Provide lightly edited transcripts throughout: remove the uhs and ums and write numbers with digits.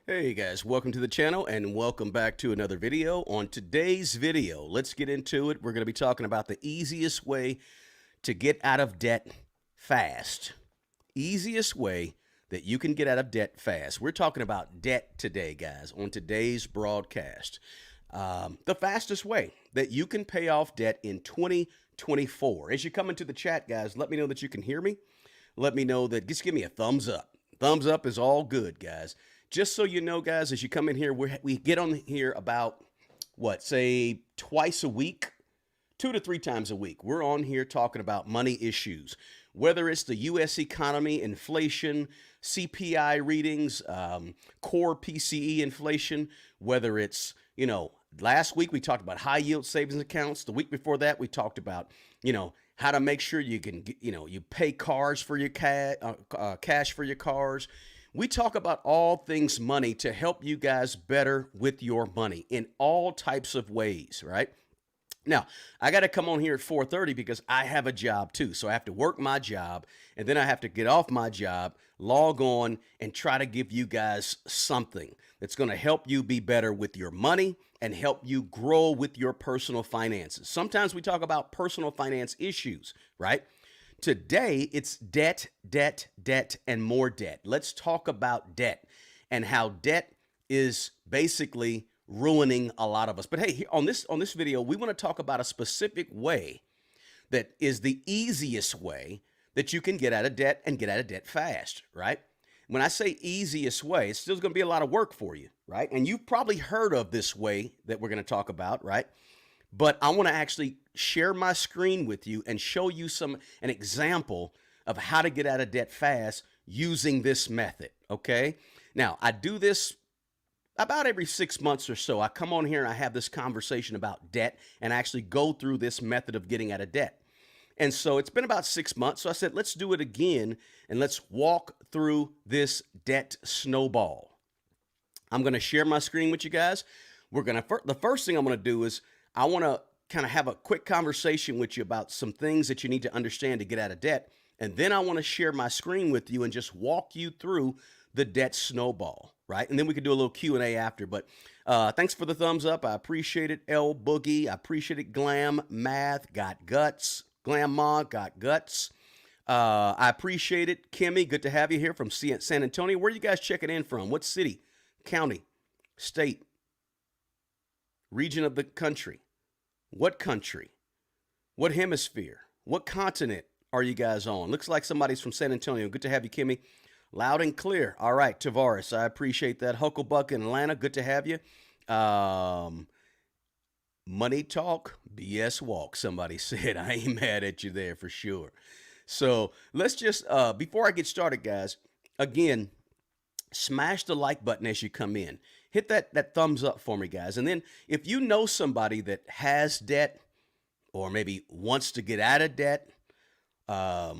Hey guys, welcome to the channel and welcome back to another video. On today's video, let's get into it. We're going to be talking about the easiest way to get out of debt fast. Easiest way that you can get out of debt fast. We're talking about debt today, guys, on today's broadcast. The fastest way that you can pay off debt in 2024. As you come into the chat, guys, let me know that you can hear me. Let me know that, just give me a thumbs up. Thumbs up is all good, guys. Just so you know, guys, as you come in here, we get on here about, say twice a week, 2 to 3 times a week. We're on here talking about money issues, whether it's the U.S. economy, inflation, CPI readings, core PCE inflation, whether it's, last week we talked about high yield savings accounts. The week before that, we talked about, how to make sure you can, you pay cars for your cash for your cars. We talk about all things money to help you guys better with your money in all types of ways, right? Now, I got to come on here at 4:30 because I have a job too. So I have to work my job and then I have to get off my job, log on and try to give you guys something that's going to help you be better with your money and help you grow with your personal finances. Sometimes we talk about personal finance issues, right? Today, it's debt, debt, debt, and more debt. Let's talk about debt and how debt is basically ruining a lot of us. But hey, on this video, we want to talk about a specific way that is the easiest way that you can get out of debt and get out of debt fast, right? When I say easiest way, it's still going to be a lot of work for you, right? And you've probably heard of this way that we're going to talk about, right? But I want to actually share my screen with you and show you an example of how to get out of debt fast using this method, okay? Now, I do this about every 6 months or so. I come on here and I have this conversation about debt and actually go through this method of getting out of debt. And so it's been about 6 months. So I said, let's do it again and let's walk through this debt snowball. I'm going to share my screen with you guys. The first thing I'm going to do is I want to kind of have a quick conversation with you about some things that you need to understand to get out of debt. And then I want to share my screen with you and just walk you through the debt snowball, right? And then we could do a little Q&A after. But thanks for the thumbs up. I appreciate it. L Boogie, I appreciate it. Glam Math, got guts. Glam Ma, got guts. I appreciate it. Kimmy, good to have you here from San Antonio. Where are you guys checking in from? What city, county, state, region of the country? What country? What hemisphere? What continent are you guys on? Looks like somebody's from San Antonio. Good to have you, Kimmy. Loud and clear. All right, Tavares, I appreciate that. Hucklebuck in Atlanta, good to have you. Money talk, BS walk, somebody said. I ain't mad at you there for sure. So let's just, before I get started, guys, again, smash the like button as you come in. Hit that thumbs up for me, guys. And then if you know somebody that has debt or maybe wants to get out of debt, I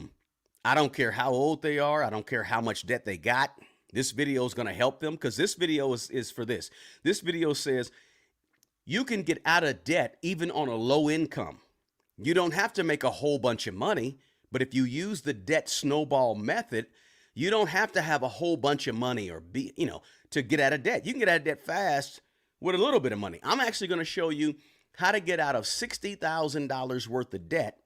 don't care how old they are. I don't care how much debt they got. This video is going to help them because this video is for this. This video says you can get out of debt even on a low income. You don't have to make a whole bunch of money, but if you use the debt snowball method, you don't have to have a whole bunch of money or to get out of debt. You can get out of debt fast with a little bit of money. I'm actually going to show you how to get out of $60,000 worth of debt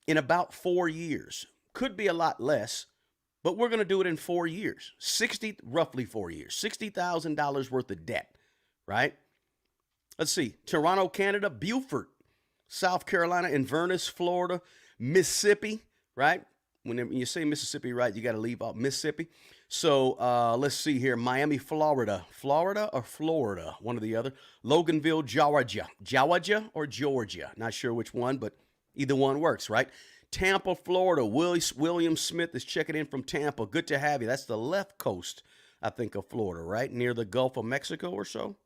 in about 4 years. Could be a lot less, but we're going to do it in 4 years. Roughly 4 years. $60,000 worth of debt, right? Let's see. Toronto, Canada, Beaufort, South Carolina, Inverness, Florida, Mississippi, right? When you say Mississippi, right, you got to leave out Mississippi. So let's see here. Miami, Florida. Florida or Florida? One or the other. Loganville, Georgia. Georgia or Georgia? Not sure which one, but either one works, right? Tampa, Florida. William Smith is checking in from Tampa. Good to have you. That's the left coast, I think, of Florida, right? Near the Gulf of Mexico or so.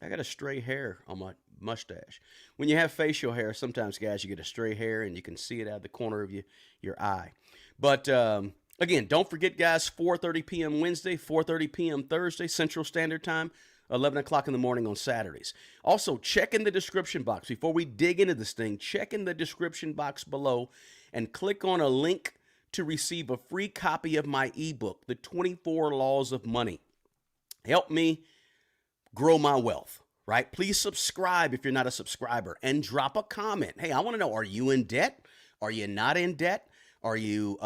I got a stray hair on my mustache. When you have facial hair, sometimes, guys, you get a stray hair and you can see it out of the corner of your eye. But again, don't forget, guys, 4:30 p.m. Wednesday, 4:30 p.m. Thursday, Central Standard Time, 11 o'clock in the morning on Saturdays. Also, check in the description box. Before we dig into this thing, check in the description box below and click on a link to receive a free copy of my ebook, The 24 Laws of Money. Help me grow my wealth, right? Please subscribe if you're not a subscriber and drop a comment. Hey, I want to know, are you in debt? Are you not in debt? Are you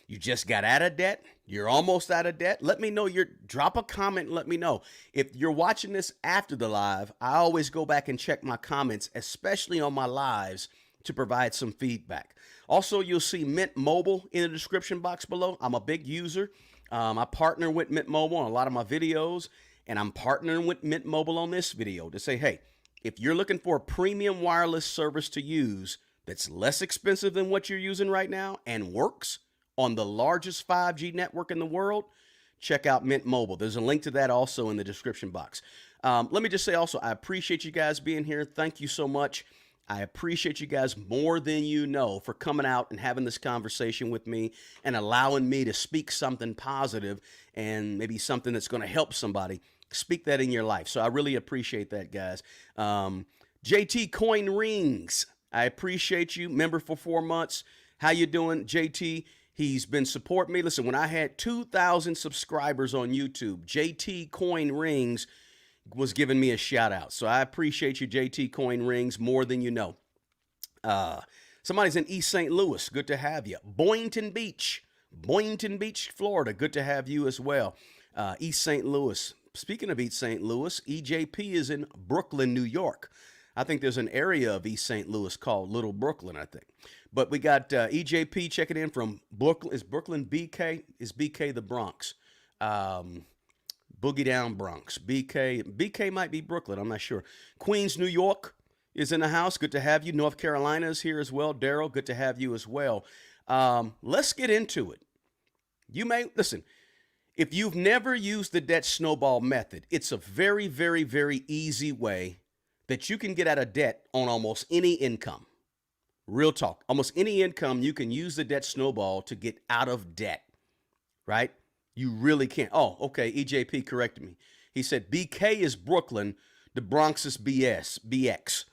you just got out of debt? You're almost out of debt? Let me know. Drop a comment and let me know. If you're watching this after the live, I always go back and check my comments, especially on my lives, to provide some feedback. Also, you'll see Mint Mobile in the description box below. I'm a big user. I partner with Mint Mobile on a lot of my videos, and I'm partnering with Mint Mobile on this video to say, hey, if you're looking for a premium wireless service to use that's less expensive than what you're using right now and works on the largest 5G network in the world, check out Mint Mobile. There's a link to that also in the description box. Let me just say also, I appreciate you guys being here. Thank you so much. I appreciate you guys more than you know for coming out and having this conversation with me and allowing me to speak something positive and maybe something that's going to help somebody. Speak that in your life. So I really appreciate that, guys. JT Coin Rings, I appreciate you. Member for 4 months. How you doing, JT? He's been supporting me. Listen, when I had 2,000 subscribers on YouTube, JT Coin Rings was giving me a shout out. So I appreciate you, JT Coin Rings, more than you know. Somebody's in East St. Louis. Good to have you. Boynton Beach, Florida. Good to have you as well. East St. Louis. Speaking of East St. Louis, EJP is in Brooklyn, New York. I think there's an area of East St. Louis called Little Brooklyn, I think. But we got EJP checking in from Brooklyn. Is Brooklyn BK? Is BK the Bronx? Boogie Down Bronx. BK might be Brooklyn. I'm not sure. Queens, New York is in the house. Good to have you. North Carolina is here as well. Daryl, good to have you as well. Let's get into it. You may, listen, if you've never used the Debt Snowball method, it's a very, very, very easy way that you can get out of debt on almost any income. Real talk. Almost any income, you can use the Debt Snowball to get out of debt, right? You really can't. Oh, okay. EJP corrected me. He said BK is Brooklyn. The Bronx is BX.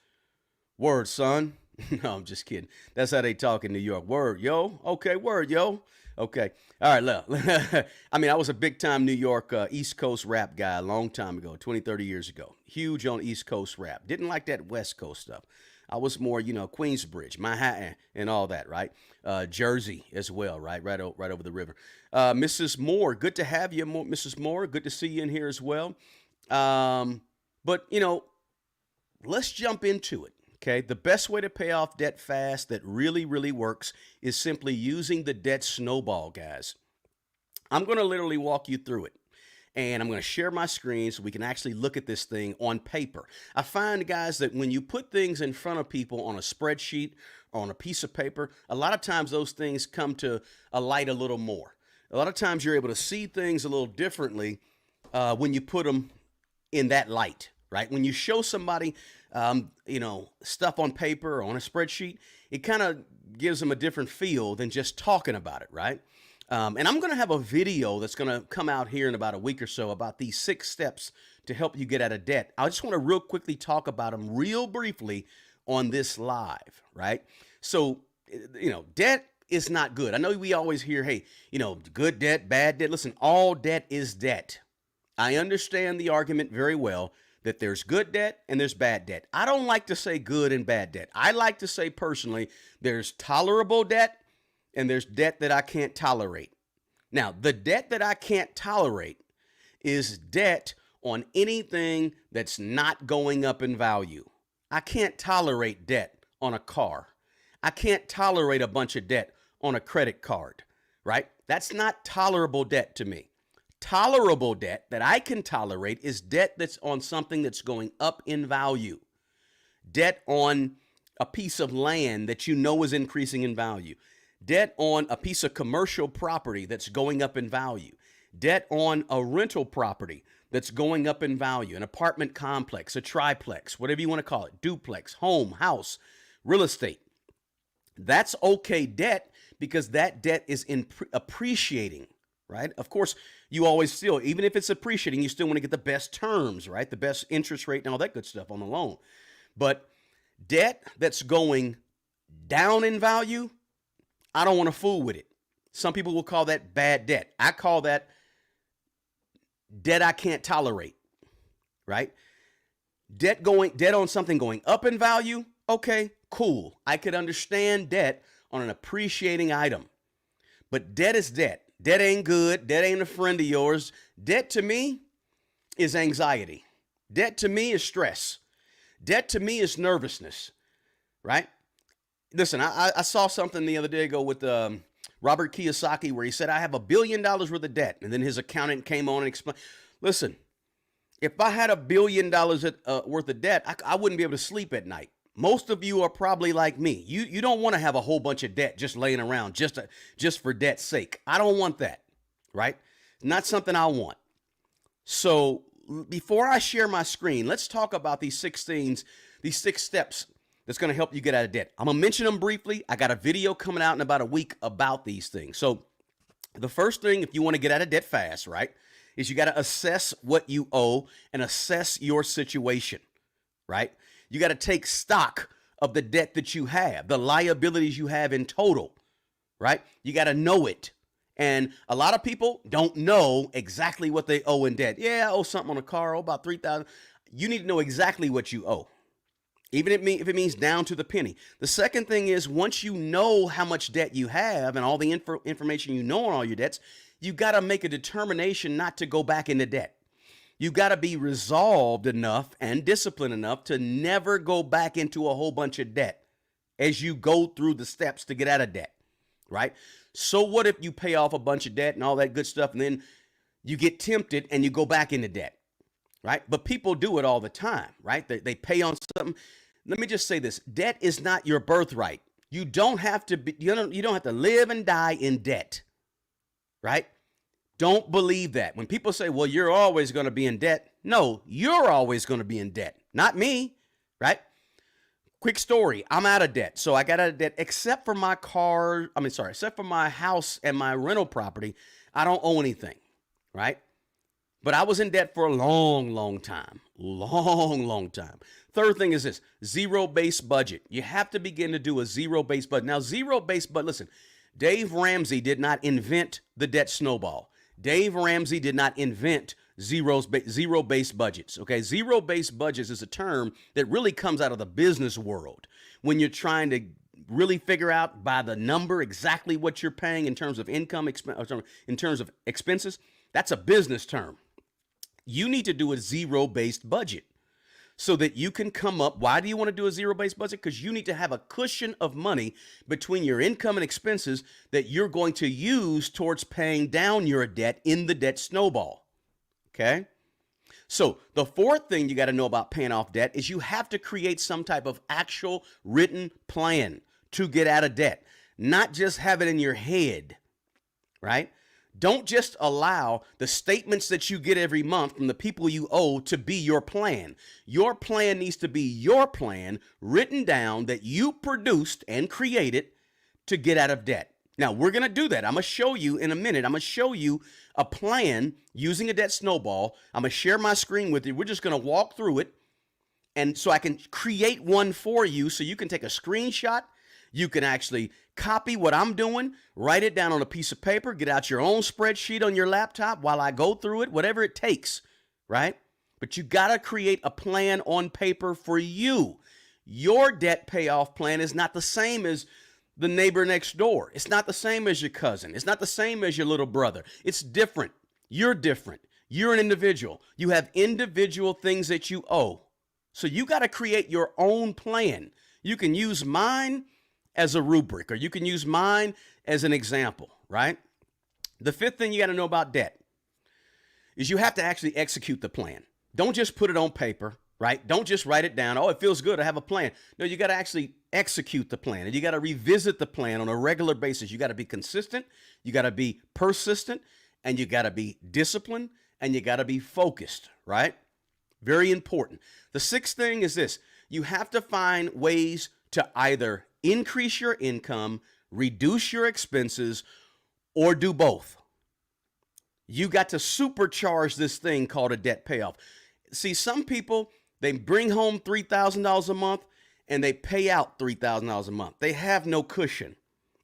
Word, son. No, I'm just kidding. That's how they talk in New York. Word, yo. Okay, word, yo. Okay. All right, look. I mean, I was a big-time New York East Coast rap guy a long time ago, 20, 30 years ago. Huge on East Coast rap. Didn't like that West Coast stuff. I was more, Queensbridge, Manhattan, and all that, right? Jersey as well, right? Right over the river. Mrs. Moore, good to have you, Mrs. Moore. Good to see you in here as well. But, let's jump into it. Okay, the best way to pay off debt fast that really, really works is simply using the Debt Snowball, guys. I'm going to literally walk you through it. And I'm going to share my screen so we can actually look at this thing on paper. I find, guys, that when you put things in front of people on a spreadsheet or on a piece of paper, a lot of times those things come to a light a little more. A lot of times you're able to see things a little differently when you put them in that light, right? When you show somebody stuff on paper or on a spreadsheet, it kind of gives them a different feel than just talking about it, right? And I'm going to have a video that's going to come out here in about a week or so about these 6 steps to help you get out of debt. I just want to real quickly talk about them real briefly on this live, right? So, debt is not good. I know we always hear, hey, good debt, bad debt. Listen, all debt is debt. I understand the argument very well that there's good debt and there's bad debt. I don't like to say good and bad debt. I like to say personally, there's tolerable debt and there's debt that I can't tolerate. Now, the debt that I can't tolerate is debt on anything that's not going up in value. I can't tolerate debt on a car. I can't tolerate a bunch of debt on a credit card, right? That's not tolerable debt to me. Tolerable debt that I can tolerate is debt that's on something that's going up in value. Debt on a piece of land that is increasing in value. Debt on a piece of commercial property that's going up in value. Debt on a rental property that's going up in value, an apartment complex, a triplex, whatever you want to call it, duplex, home, house, real estate. That's okay debt because that debt is appreciating, right? Of course, you always still, even if it's appreciating, you still want to get the best terms, right? The best interest rate and all that good stuff on the loan. But debt that's going down in value, I don't want to fool with it. Some people will call that bad debt. I call that debt I can't tolerate, right? Debt on something going up in value. Okay, cool. I could understand debt on an appreciating item. But debt is debt. Debt ain't good. Debt ain't a friend of yours. Debt to me is anxiety. Debt to me is stress. Debt to me is nervousness, right? Listen, I saw something the other day ago with Robert Kiyosaki where he said, I have $1 billion worth of debt. And then his accountant came on and explained, listen, if I had $1 billion worth of debt, I wouldn't be able to sleep at night. Most of you are probably like me. You don't want to have a whole bunch of debt just laying around just for debt's sake. I don't want that, right? Not something I want. So before I share my screen, let's talk about these 6 things, these 6 steps that's going to help you get out of debt. I'm going to mention them briefly. I got a video coming out in about a week about these things. So the first thing, if you want to get out of debt fast, right, is you got to assess what you owe and assess your situation, right? You got to take stock of the debt that you have, the liabilities you have in total, right? You got to know it. And a lot of people don't know exactly what they owe in debt. Yeah, I owe something on a car, about $3,000. You need to know exactly what you owe, even if it means down to the penny. The second thing is, once you know how much debt you have and all the information you know on all your debts, you got to make a determination not to go back into debt. You got to be resolved enough and disciplined enough to never go back into a whole bunch of debt as you go through the steps to get out of debt, right? So what if you pay off a bunch of debt and all that good stuff, and then you get tempted and you go back into debt, right? But people do it all the time, right? They pay on something. Let me just say this. Debt is not your birthright. You don't have to you don't have to live and die in debt, right? Don't believe that. When people say, well, you're always going to be in debt. No, you're always going to be in debt, not me, right? Quick story. I'm out of debt. So I got out of debt except for my except for my house and my rental property. I don't owe anything, right? But I was in debt for a long, long time. Long time. Third thing is this, zero-based budget. You have to begin to do a zero-based budget. Now, zero-based budget, listen, Dave Ramsey did not invent the debt snowball. Dave Ramsey did not invent zero-based budgets, okay? Zero-based budgets is a term that really comes out of the business world when you're trying to really figure out by the number exactly what you're paying in terms of income, in terms of expenses. That's a business term. You need to do a zero-based budget so that you can come up. Why do you want to do a zero-based budget? Because you need to have a cushion of money between your income and expenses that you're going to use towards paying down your debt in the debt snowball. Okay? So the fourth thing you got to know about paying off debt is you have to create some type of actual written plan to get out of debt, not just have it in your head, right? Don't just allow the statements that you get every month from the people you owe to be your plan. Your plan needs to be your plan written down that you produced and created to get out of debt. Now, we're going to do that. I'm going to show you in a minute. I'm going to show you a plan using a debt snowball. I'm going to share my screen with you. We're just going to walk through it. And so I can create one for you so you can take a screenshot. You can actually copy what I'm doing, write it down on a piece of paper, get out your own spreadsheet on your laptop while I go through it, whatever it takes, right? But you got to create a plan on paper for you. Your debt payoff plan is not the same as the neighbor next door. It's not the same as your cousin. It's not the same as your little brother. It's different. You're different. You're an individual. You have individual things that you owe. So you got to create your own plan. You can use mine as a rubric, or you can use mine as an example, right? The fifth thing you got to know about debt is you have to actually execute the plan. Don't just put it on paper, right? Don't just write it down. Oh, it feels good. I have a plan. No, you got to actually execute the plan, and you got to revisit the plan on a regular basis. You got to be consistent. You got to be persistent, and you got to be disciplined, and you got to be focused, right? Very important. The sixth thing is this. You have to find ways to either increase your income, reduce your expenses, or do both. You got to supercharge this thing called a debt payoff. See, some people, they bring home $3,000 a month and they pay out $3,000 a month. They have no cushion.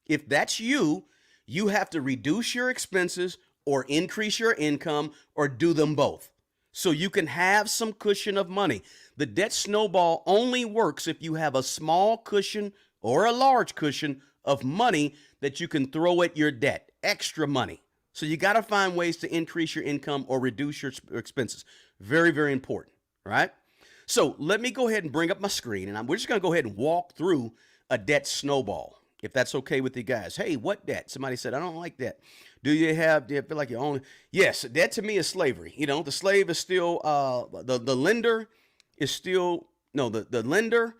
If that's you, you have to reduce your expenses or increase your income or do them both. So you can have some cushion of money. The debt snowball only works if you have a small cushion or a large cushion of money that you can throw at your debt, extra money. So you got to find ways to increase your income or reduce your expenses. Very, very important, right? So let me go ahead and bring up my screen, and we're just going to go ahead and walk through a debt snowball, if that's okay with you guys. Hey, what debt? Somebody said, I don't like that. Do you feel like you own? Yes, debt to me is slavery. You know, the slave is still, the lender is still, no, the lender,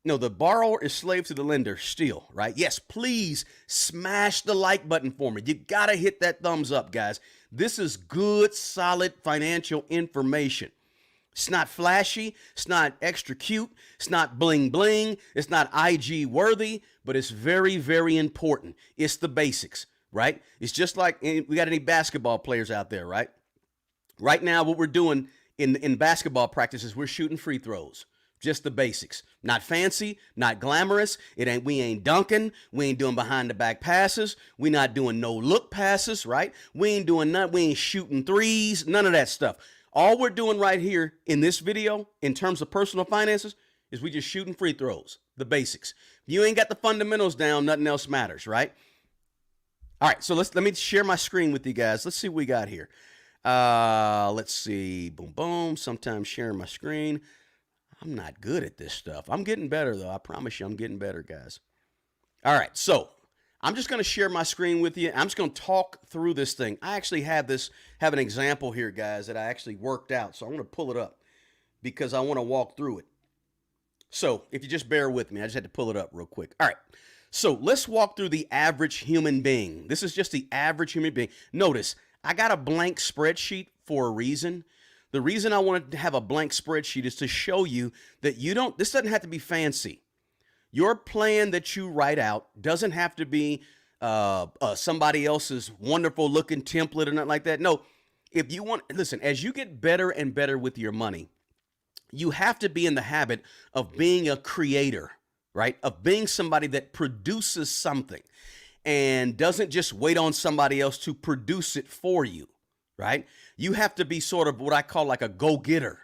no, the borrower is slave to the lender still, right? Yes, please smash the like button for me. You got to hit that thumbs up, guys. This is good, solid financial information. It's not flashy. It's not extra cute. It's not bling bling. It's not IG worthy, but it's very, very important. It's the basics, right? It's just like, we got any basketball players out there, right? Right now, what we're doing in basketball practice is we're shooting free throws. Just the basics. Not fancy, not glamorous. We ain't dunking. We ain't doing behind the back passes. We not doing no look passes, right? We ain't doing nothing. We ain't shooting threes, none of that stuff. All we're doing right here in this video, in terms of personal finances, is we just shooting free throws, the basics. If you ain't got the fundamentals down, nothing else matters, right? All right, so let me share my screen with you guys. Let's see what we got here. Let's see, boom, boom. Sometimes sharing my screen. I'm not good at this stuff. I'm getting better, though. I promise you I'm getting better, guys. All right, so I'm just going to share my screen with you. I'm just going to talk through this thing. I actually have an example here, guys, that I actually worked out. So I'm going to pull it up because I want to walk through it. So if you just bear with me, I just had to pull it up real quick. All right. So let's walk through the average human being. This is just the average human being. Notice, I got a blank spreadsheet for a reason. The reason I wanted to have a blank spreadsheet is to show you that this doesn't have to be fancy. Your plan that you write out doesn't have to be somebody else's wonderful looking template or nothing like that. No, if you want, listen, as you get better and better with your money, you have to be in the habit of being a creator, right? Of being somebody that produces something and doesn't just wait on somebody else to produce it for you, right? You have to be sort of what I call like a go-getter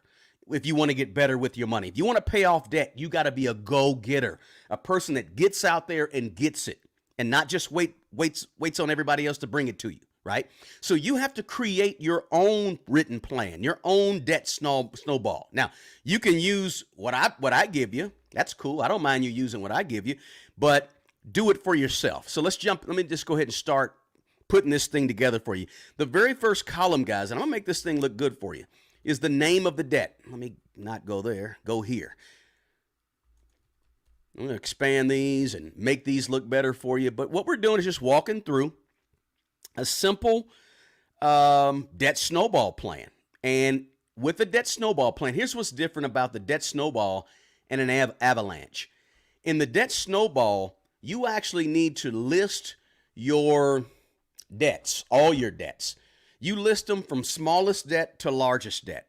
if you want to get better with your money. If you want to pay off debt, you got to be a go-getter, a person that gets out there and gets it and not just waits on everybody else to bring it to you, right? So you have to create your own written plan, your own debt snowball. Now, you can use what I give you. That's cool. I don't mind you using what I give you, but do it for yourself. So let me just go ahead and start putting this thing together for you. The very first column, guys, and I'm gonna make this thing look good for you, is the name of the debt. Let me not go there, go here. I'm gonna expand these and make these look better for you. But what we're doing is just walking through a simple debt snowball plan. And with the debt snowball plan, here's what's different about the debt snowball and an avalanche. In the debt snowball, you actually need to list your debts, all your debts. You list them from smallest debt to largest debt.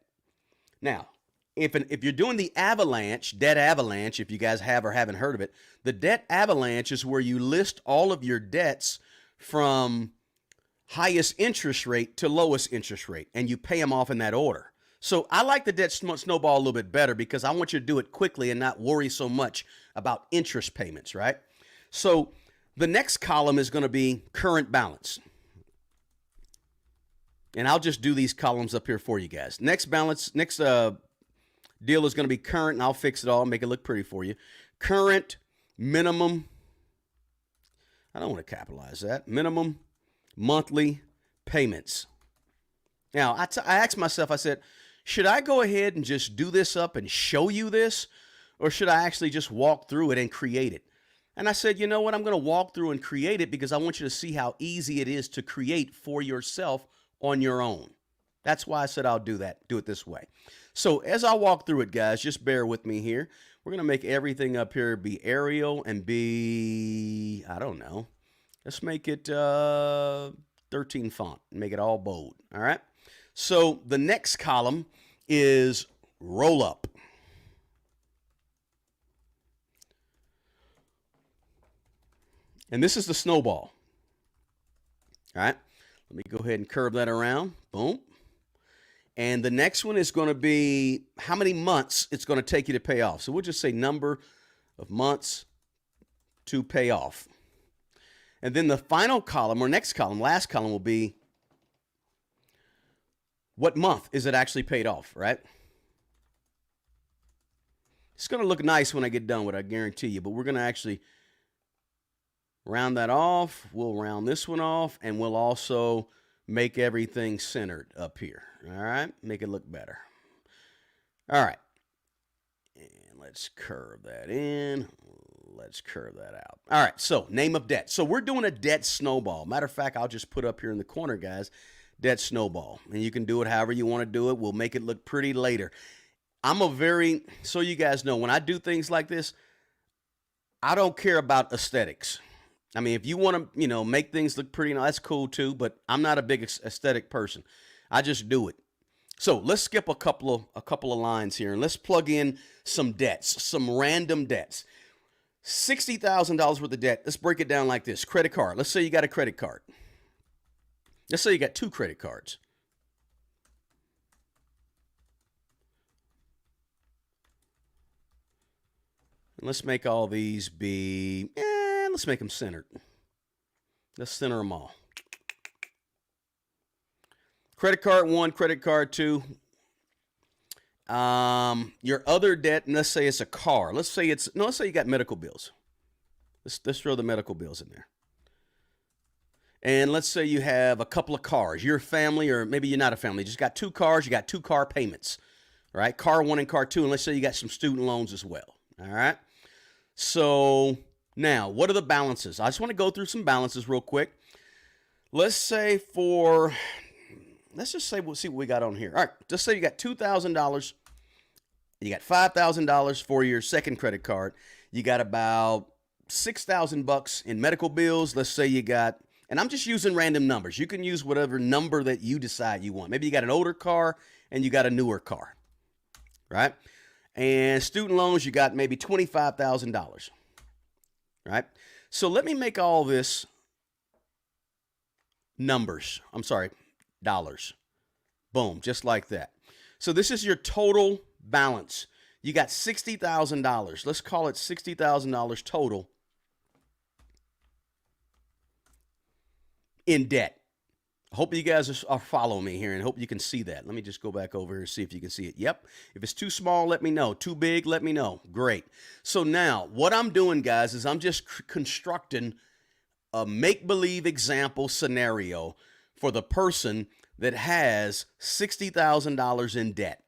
Now, if you're doing the debt avalanche, if you guys have or haven't heard of it, the debt avalanche is where you list all of your debts from highest interest rate to lowest interest rate, and you pay them off in that order. So I like the debt snowball a little bit better because I want you to do it quickly and not worry so much about interest payments, right? So the next column is going to be current balance. And I'll just do these columns up here for you guys. Next deal is going to be current, and I'll fix it all, make it look pretty for you. Current minimum, I don't want to capitalize that, minimum monthly payments. Now, I asked myself, I said, should I go ahead and just do this up and show you this, or should I actually just walk through it and create it? And I said, you know what, I'm going to walk through and create it because I want you to see how easy it is to create for yourself on your own. That's why I said I'll do that, do it this way. So as I walk through it, guys, just bear with me here. We're going to make everything up here be Arial and be, I don't know, let's make it 13 font and make it all bold. All right. So the next column is roll up. And this is the snowball. All right. Let me go ahead and curve that around. Boom. And the next one is going to be how many months it's going to take you to pay off. So we'll just say number of months to pay off. And then the final column or next column, last column will be what month is it actually paid off, right? It's going to look nice when I get done with it, I guarantee you. But we're going to actually round that off. We'll round this one off, and we'll also make everything centered up here. All right, make it look better. All right, and let's curve that in. Let's curve that out. All right, so name of debt. So we're doing a debt snowball. Matter of fact, I'll just put up here in the corner, guys, debt snowball. And you can do it however you want to do it. We'll make it look pretty later. So you guys know, when I do things like this, I don't care about aesthetics. I mean, if you want to, make things look pretty, that's cool too, but I'm not a big aesthetic person. I just do it. So let's skip a couple of lines here, and let's plug in some debts, some random debts. $60,000 worth of debt. Let's break it down like this. Credit card. Let's say you got a credit card. Let's say you got 2 credit cards. And let's make all these be, let's make them centered. Let's center them all. Credit card 1, credit card 2. Your other debt, and let's say it's a car. Let's say you got medical bills. Let's throw the medical bills in there. And let's say you have a couple of cars. You're a family, or maybe you're not a family. You just got 2 cars. You got 2 car payments. All right, car 1 and car 2. And let's say you got some student loans as well. All right. So now, what are the balances? I just want to go through some balances real quick. Let's just say we'll see what we got on here. All right, just say you got $2,000. You got $5,000 for your second credit card. You got about $6,000 in medical bills. Let's say you got, and I'm just using random numbers. You can use whatever number that you decide you want. Maybe you got an older car and you got a newer car, right? And student loans, you got maybe $25,000, right? So let me make all this dollars. Boom, just like that. So this is your total balance. You got $60,000. Let's call it $60,000 total in debt. I hope you guys are following me here, and hope you can see that. Let me just go back over here and see if you can see it. Yep. If it's too small, let me know. Too big, let me know. Great. So now what I'm doing, guys, is I'm just constructing a make-believe example scenario for the person that has $60,000 in debt.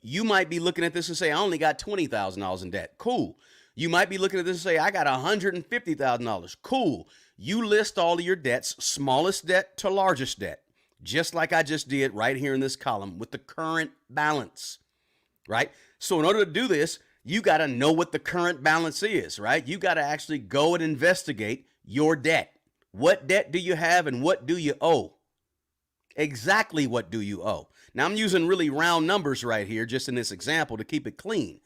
You might be looking at this and say, I only got $20,000 in debt. Cool. You might be looking at this and say, I got $150,000. Cool. You list all of your debts, smallest debt to largest debt, just like I just did right here in this column with the current balance, right? So in order to do this, you got to know what the current balance is, right? You got to actually go and investigate your debt. What debt do you have and what do you owe? Exactly what do you owe? Now, I'm using really round numbers right here just in this example to keep it clean.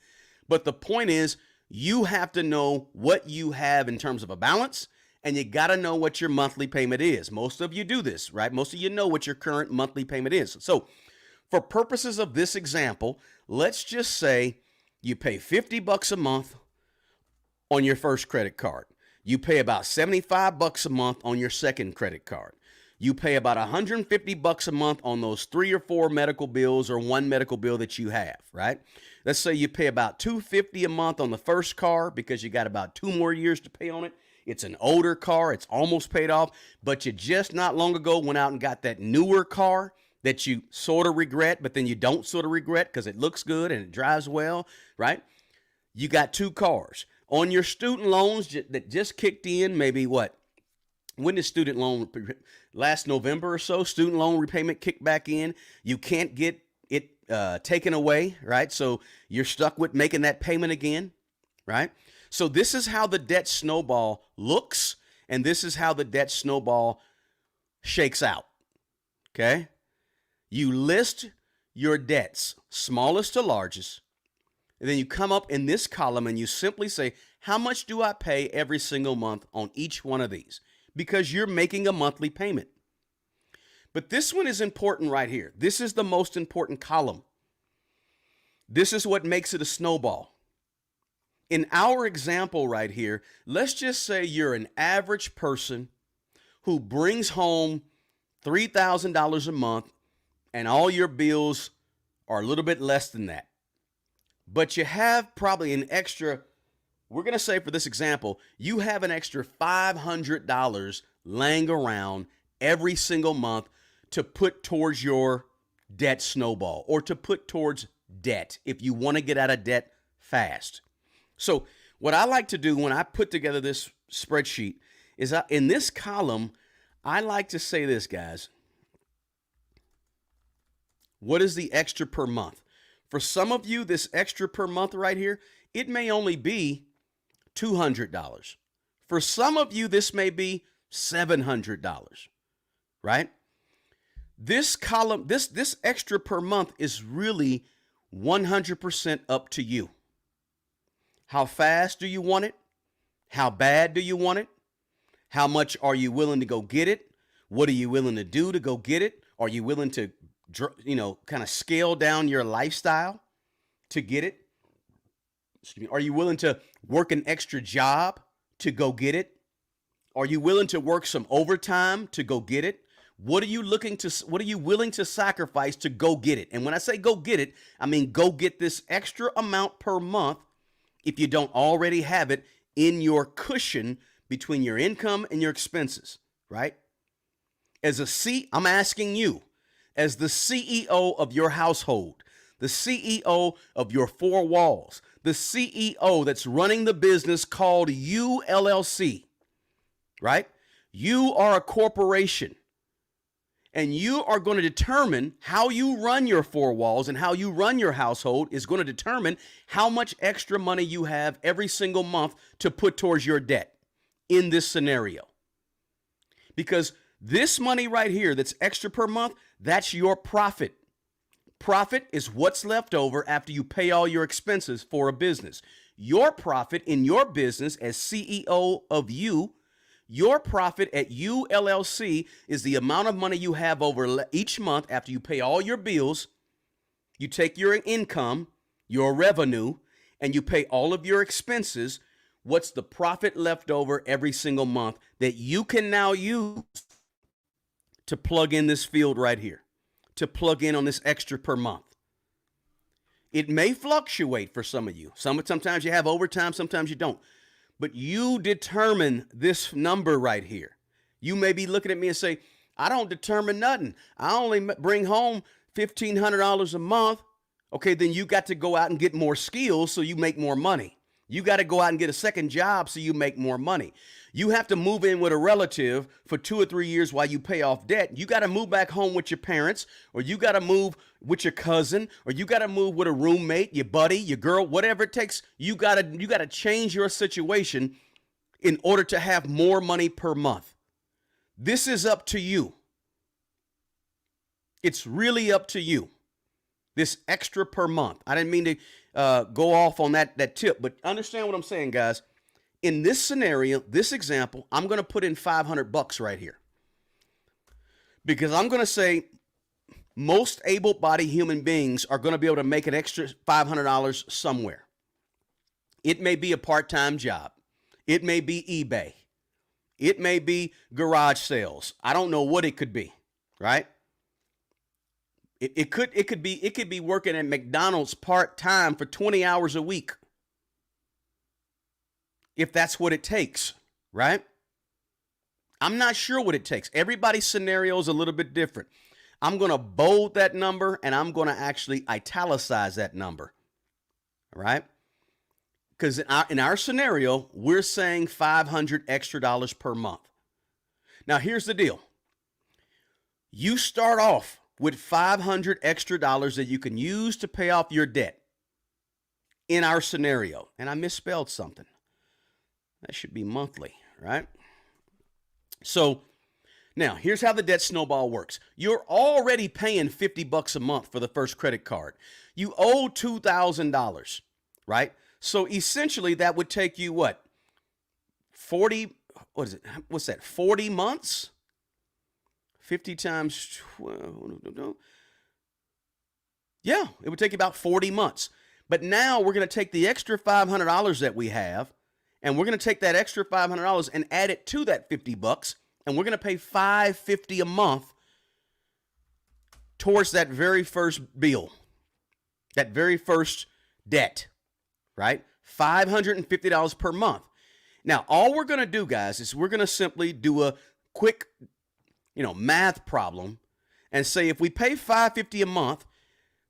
But the point is, you have to know what you have in terms of a balance, and you got to know what your monthly payment is. Most of you do this, right? Most of you know what your current monthly payment is. So for purposes of this example, let's just say you pay $50 a month on your first credit card. You pay about $75 a month on your second credit card. You pay about $150 a month on those 3 or 4 medical bills or 1 medical bill that you have, right? Let's say you pay about $250 a month on the first car because you got about 2 more years to pay on it. It's an older car. It's almost paid off, but you just not long ago went out and got that newer car that you sort of regret, but then you don't sort of regret because it looks good and it drives well, right? You got 2 cars. On your student loans that just kicked in, maybe what? When did student loan, last November or so, student loan repayment kicked back in. You can't get it taken away, right? So you're stuck with making that payment again, right? So this is how the debt snowball looks, and this is how the debt snowball shakes out, okay? You list your debts, smallest to largest, and then you come up in this column and you simply say, how much do I pay every single month on each one of these? because you're making a monthly payment. But this one is important right here. This is the most important column. This is what makes it a snowball. In our example right here, let's just say you're an average person who brings home $3,000 a month and all your bills are a little bit less than that. But you have probably an extra, we're going to say for this example, you have an extra $500 laying around every single month to put towards your debt snowball or to put towards debt if you want to get out of debt fast. So what I like to do when I put together this spreadsheet is in this column, I like to say this, guys. What is the extra per month? For some of you, this extra per month right here, it may only be $200. For some of you, this may be $700, right? This column, this extra per month is really 100% up to you. How fast do you want it? How bad do you want it? How much are you willing to go get it? What are you willing to do to go get it? Are you willing to, kind of scale down your lifestyle to get it? Excuse me. Are you willing to work an extra job to go get it? Are you willing to work some overtime to go get it? What are you willing to sacrifice to go get it? And when I say go get it, I mean go get this extra amount per month if you don't already have it in your cushion between your income and your expenses, right? I'm asking you, as the CEO of your household, the CEO of your four walls, the CEO that's running the business called you LLC, right? You are a corporation. And you are going to determine how you run your four walls and how you run your household is going to determine how much extra money you have every single month to put towards your debt in this scenario. Because this money right here that's extra per month, that's your profit. Profit is what's left over after you pay all your expenses for a business. Your profit in your business as CEO of you, your profit at you LLC is the amount of money you have over each month after you pay all your bills. You take your income, your revenue, and you pay all of your expenses. What's the profit left over every single month that you can now use to plug in this field right here, to plug in on this extra per month? It may fluctuate for some of you. Sometimes you have overtime, sometimes you don't. But you determine this number right here. You may be looking at me and say, I don't determine nothing. I only bring home $1,500 a month. Okay, then you got to go out and get more skills so you make more money. You got to go out and get a second job so you make more money. You have to move in with a relative for 2 or 3 years while you pay off debt. You got to move back home with your parents, or you got to move with your cousin, or you got to move with a roommate, your buddy, your girl, whatever it takes. You got to change your situation in order to have more money per month. This is up to you. It's really up to you. This extra per month. I didn't mean to go off on that tip, but understand what I'm saying, guys. In this scenario, this example, I'm going to put in $500 right here, because I'm going to say most able-bodied human beings are going to be able to make an extra $500 somewhere. It may be a part-time job. It may be eBay. It may be garage sales. I don't know what it could be, right? It could be working at McDonald's part-time for 20 hours a week, if that's what it takes, right? I'm not sure what it takes. Everybody's scenario is a little bit different. I'm going to bold that number, and I'm going to actually italicize that number, right? Because in our scenario, we're saying $500 extra per month. Now, here's the deal. You start off with $500 extra that you can use to pay off your debt in our scenario. And I misspelled something. That should be monthly, right? So now here's how the debt snowball works. You're already paying $50 a month for the first credit card. You owe $2,000, right? So essentially that would take you what? what is it? What's that? 40 months? 50 times 12. Yeah, it would take you about 40 months. But now we're going to take the extra $500 that we have, and we're going to take that extra $500 and add it to that $50, and we're going to pay $550 a month towards that very first bill, that very first debt, right? $550 per month. Now, all we're going to do, guys, is we're going to simply do a quick, math problem and say if we pay $550 a month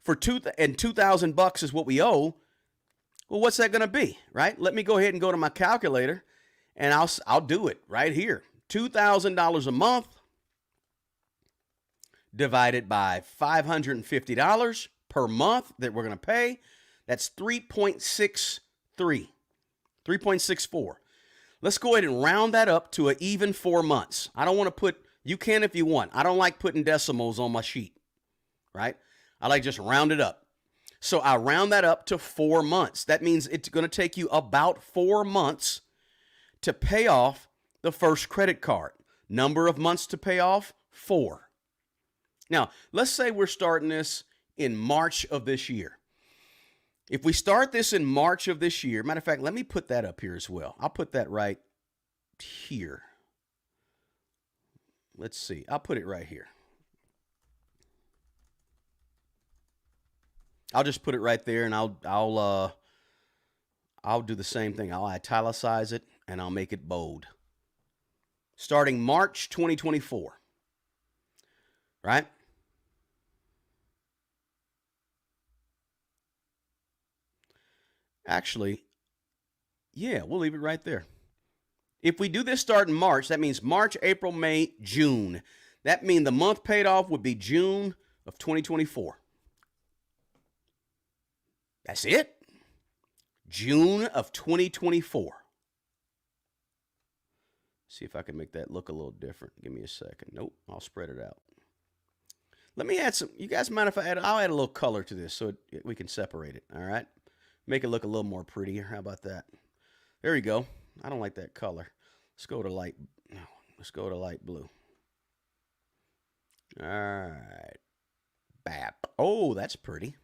for $2,000 is what we owe, well, what's that going to be, right? Let me go ahead and go to my calculator, and I'll do it right here. $2,000 a month divided by $550 per month that we're going to pay. That's 3.64. Let's go ahead and round that up to an even 4 months. I don't want to put, you can if you want. I don't like putting decimals on my sheet, right? I like just round it up. So I round that up to 4 months. That means it's going to take you about 4 months to pay off the first credit card. Number of months to pay off, 4. Now, let's say we're starting this in March of this year. If we start this in March of this year, matter of fact, let me put that up here as well. I'll put that right here. Let's see. I'll put it right here. I'll just put it right there, and I'll do the same thing. I'll italicize it, and I'll make it bold. Starting March 2024, right? Actually, yeah, we'll leave it right there. If we do this start in March, that means March, April, May, June. That means the month paid off would be June of 2024. That's it. June of 2024. See if I can make that look a little different. Give me a second. Nope, I'll spread it out. Let me add some, you guys mind if I'll add a little color to this so we can separate it, all right? Make it look a little more prettier. How about that? There you go. I don't like that color. Let's go to light blue. All right. Bap. Oh, that's pretty.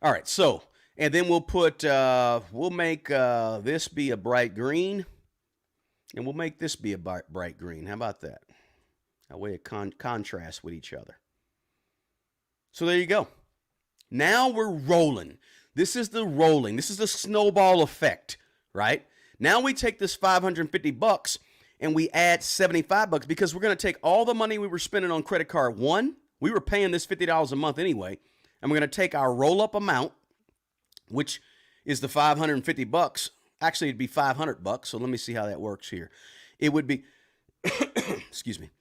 All right, so, and then we'll put, we'll make this be a bright green, and we'll make this be a bright green. How about that? That way it contrasts with each other. So there you go. Now we're rolling. This is the rolling. This is the snowball effect, right? Now we take this $550 and we add $75 because we're going to take all the money we were spending on credit card one. We were paying this $50 a month anyway, and we're going to take our roll-up amount, which is the $550. Actually, it'd be $500. So let me see how that works here. It would be, excuse me,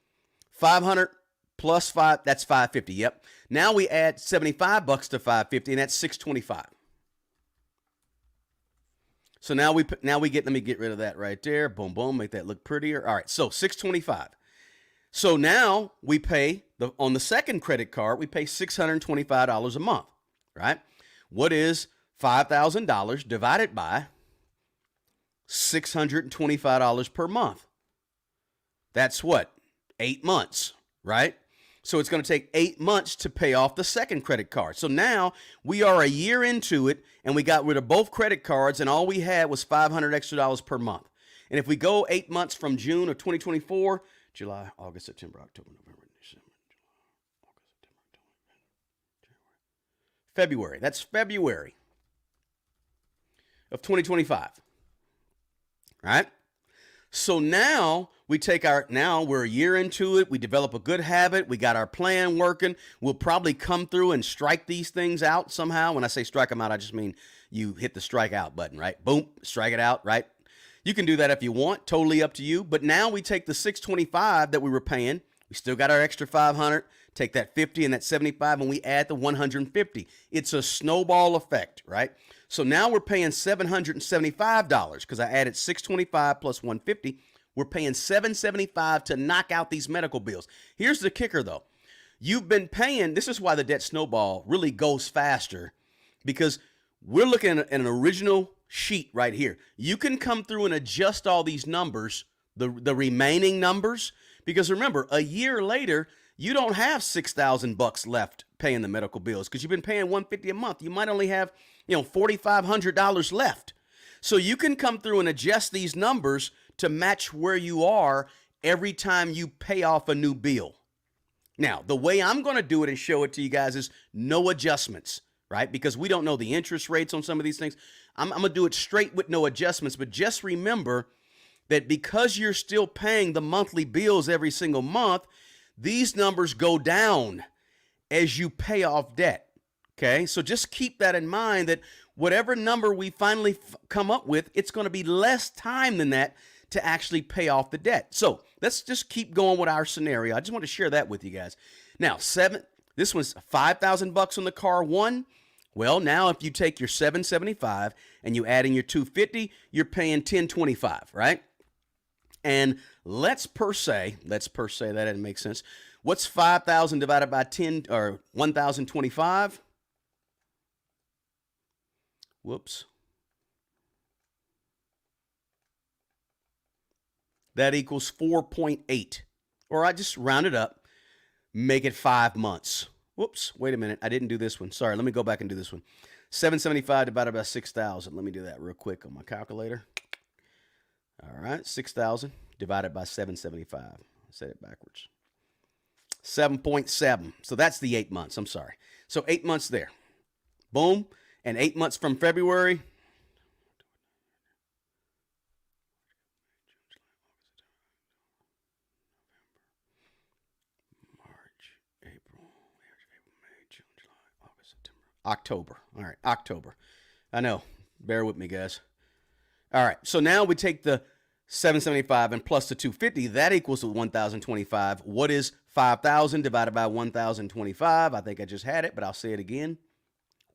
500 plus 5. That's 550. Yep. Now we add $75 to 550, and that's 625. So now we let me get rid of that right there. Boom, boom, make that look prettier. All right, so 625. So now we pay, on the second credit card, we pay $625 a month, right? What is $5,000 divided by $625 per month? That's what? 8 months, right? So it's going to take 8 months to pay off the second credit card. So now we are a year into it, and we got rid of both credit cards, and all we had was $500 extra per month. And if we go 8 months from June of 2024, July, August, September, October, November, December, July, August, September, October, January, February. That's February of 2025, right? So now now we're a year into it. We develop a good habit. We got our plan working. We'll probably come through and strike these things out somehow. When I say strike them out, I just mean you hit the strike out button, right? Boom, strike it out, right? You can do that if you want, totally up to you. But now we take the $625 that we were paying. We still got our extra $500. Take that 50 and that 75, and we add the 150. It's a snowball effect, right? So now we're paying $775 because I added $625 plus 150. We're paying $775 to knock out these medical bills. Here's the kicker, though. You've been paying, this is why the debt snowball really goes faster, because we're looking at an original sheet right here. You can come through and adjust all these numbers the remaining numbers, because remember, a year later, you don't have $6,000 left paying the medical bills because you've been paying $150 a month. You might only have, $4,500 left. So you can come through and adjust these numbers to match where you are every time you pay off a new bill. Now, the way I'm going to do it and show it to you guys is no adjustments, right? Because we don't know the interest rates on some of these things. I'm going to do it straight with no adjustments, but just remember that because you're still paying the monthly bills every single month, these numbers go down as you pay off debt, okay? So just keep that in mind, that whatever number we finally come up with, it's going to be less time than that to actually pay off the debt. So let's just keep going with our scenario. I just want to share that with you guys. Now, this one's $5,000 on the car one. Well, now if you take your $775 and you add in your $250, you're paying $1,025, right? And let's per se, that didn't make sense. What's 5,000 divided by 10 or 1,025? Whoops. That equals 4.8. Or I just round it up, make it 5 months. Whoops, wait a minute. I didn't do this one. Sorry, let me go back and do this one. 775 divided by 6,000. Let me do that real quick on my calculator. All right, 6,000 divided by 775. I said it backwards. 7.7. So that's the 8 months. I'm sorry. So 8 months there. Boom. And 8 months from February. October. All right, October. I know. Bear with me, guys. All right, so now we take the 775 and plus the 250. That equals 1,025. What is 5,000 divided by 1,025? I think I just had it, but I'll say it again.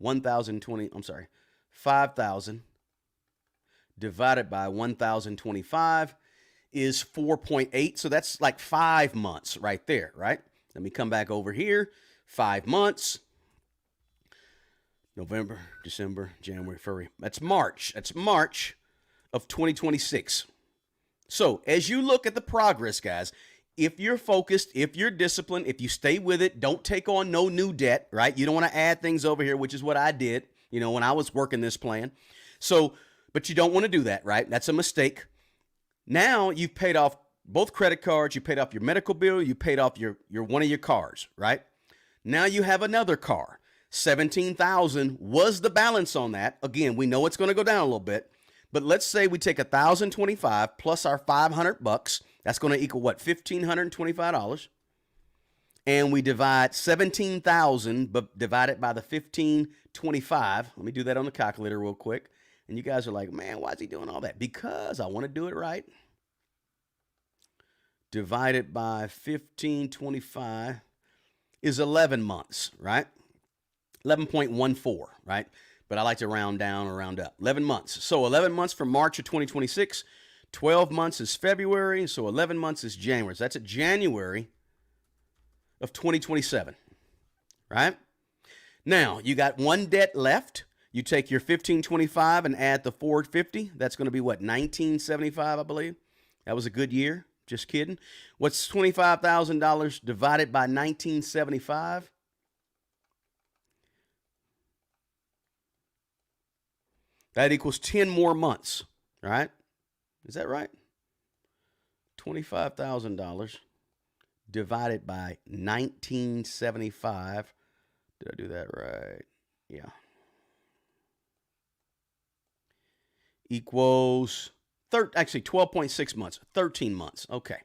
5,000 divided by 1,025 is 4.8. So that's like 5 months right there, right? Let me come back over here. 5 months. November, December, January, February. That's March. That's March of 2026. So as you look at the progress, guys, if you're focused, if you're disciplined, if you stay with it, don't take on no new debt, right? You don't want to add things over here, which is what I did, when I was working this plan. So, but you don't want to do that, right? That's a mistake. Now you've paid off both credit cards, you paid off your medical bill, you paid off your one of your cars, right? Now you have another car. 17,000 was the balance on that. Again, we know it's going to go down a little bit, but let's say we take 1,025 plus our $500. That's going to equal what? $1,525. And we divide 17,000, but divide it by the 1,525. Let me do that on the calculator real quick. And you guys are like, man, why is he doing all that? Because I want to do it right. Divided by 1,525 is 11 months, right? 11.14, right? But I like to round down or round up. 11 months. So 11 months from March of 2026. 12 months is February. So 11 months is January. So that's at January of 2027, right? Now, you got one debt left. You take your 1,525 and add the 450. That's going to be what, 1,975, I believe. That was a good year. Just kidding. What's $25,000 divided by 1,975? That equals 10 more months, right? Is that right? $25,000 divided by 1,975. Did I do that right? Yeah. Equals, actually 12.6 months, 13 months. Okay.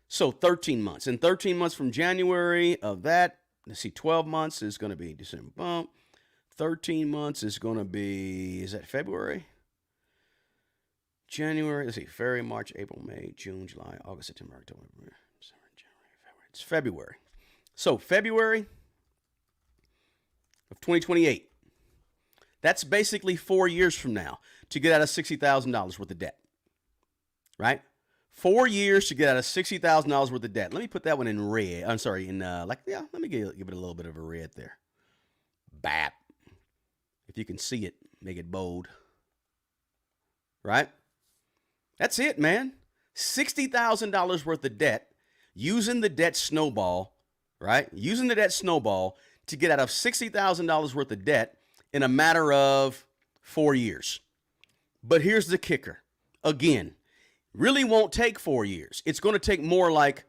So 13 months. And 13 months from January of that, let's see, 12 months is going to be December. Bump. 13 months is going to be, is that February? January, let's see, February, March, April, May, June, July, August, September, October, December, January, February. It's February. So February of 2028. That's basically 4 years from now to get out of $60,000 worth of debt, right? 4 years to get out of $60,000 worth of debt. Let me put that one in red. I'm sorry, let me give it a little bit of a red there. BAP. If you can see it, make it bold. Right? That's it, man. $60,000 worth of debt using the debt snowball, right? Using the debt snowball to get out of $60,000 worth of debt in a matter of 4 years. But here's the kicker. Again, really won't take 4 years. It's going to take more like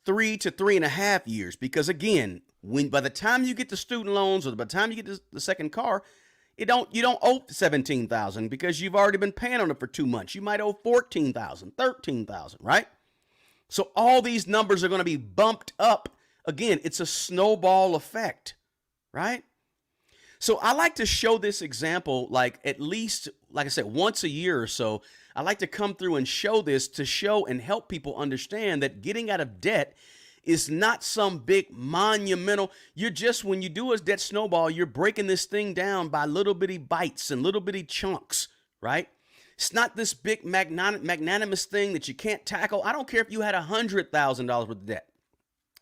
3 to 3.5 years, because again, by the time you get the student loans or by the time you get the second car, you don't owe $17,000 because you've already been paying on it for 2 months. You might owe $14,000, $13,000, right? So all these numbers are going to be bumped up. Again, it's a snowball effect, right? So I like to show this example, like at least, like I said, once a year or so. I like to come through and show this to show and help people understand that getting out of debt is not some big monumental. You're just, when you do a debt snowball, you're breaking this thing down by little bitty bites and little bitty chunks, right? It's not this big magnanimous thing that you can't tackle. I don't care if you had $100,000 worth of debt.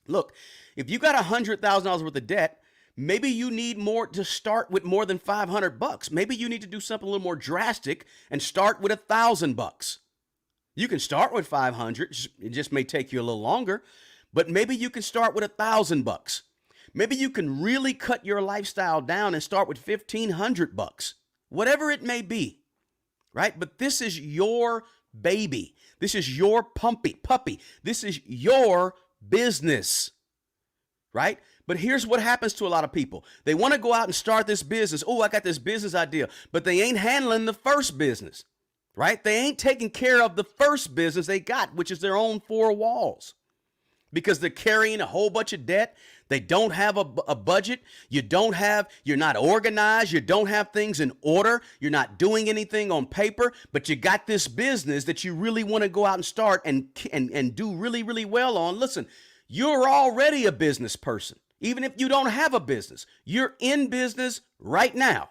Look, if you got $100,000 worth of debt, maybe you need more to start with more than $500. Maybe you need to do something a little more drastic and start with $1,000. You can start with 500. It just may take you a little longer, but maybe you can start with $1,000. Maybe you can really cut your lifestyle down and start with $1,500. Whatever it may be, right? But this is your baby. This is your puppy. This is your business, right? But here's what happens to a lot of people. They want to go out and start this business. Oh, I got this business idea, but they ain't handling the first business, right? They ain't taking care of the first business they got, which is their own four walls, because they're carrying a whole bunch of debt. They don't have a budget. You're not organized. You don't have things in order. You're not doing anything on paper, but you got this business that you really want to go out and start and do really, really well on. Listen, you're already a business person. Even if you don't have a business, you're in business right now.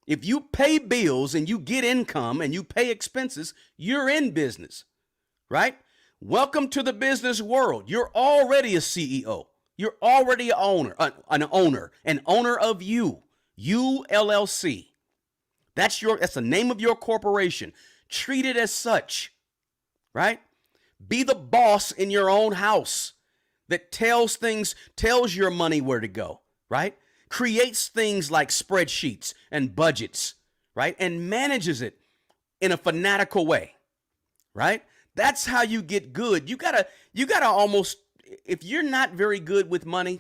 If you pay bills and you get income and you pay expenses, you're in business, right? Welcome to the business world. You're already a CEO. You're already an owner of you LLC. That's the name of your corporation. Treat it as such, right? Be the boss in your own house that tells your money where to go, right? Creates things like spreadsheets and budgets, right? And manages it in a fanatical way, right? That's how you get good. You gotta almost, if you're not very good with money,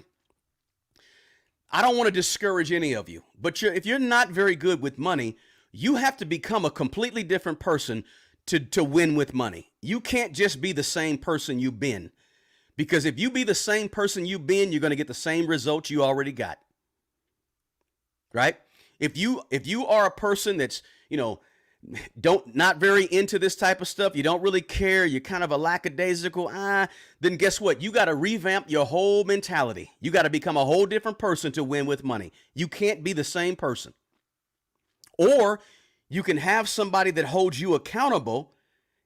I don't want to discourage any of you, but if you're not very good with money, you have to become a completely different person to win with money. You can't just be the same person you've been, because if you be the same person you've been, you're going to get the same results you already got, right? If you are a person that's, not very into this type of stuff, you don't really care, you're kind of a lackadaisical, then guess what? You got to revamp your whole mentality. You got to become a whole different person to win with money. You can't be the same person. Or you can have somebody that holds you accountable,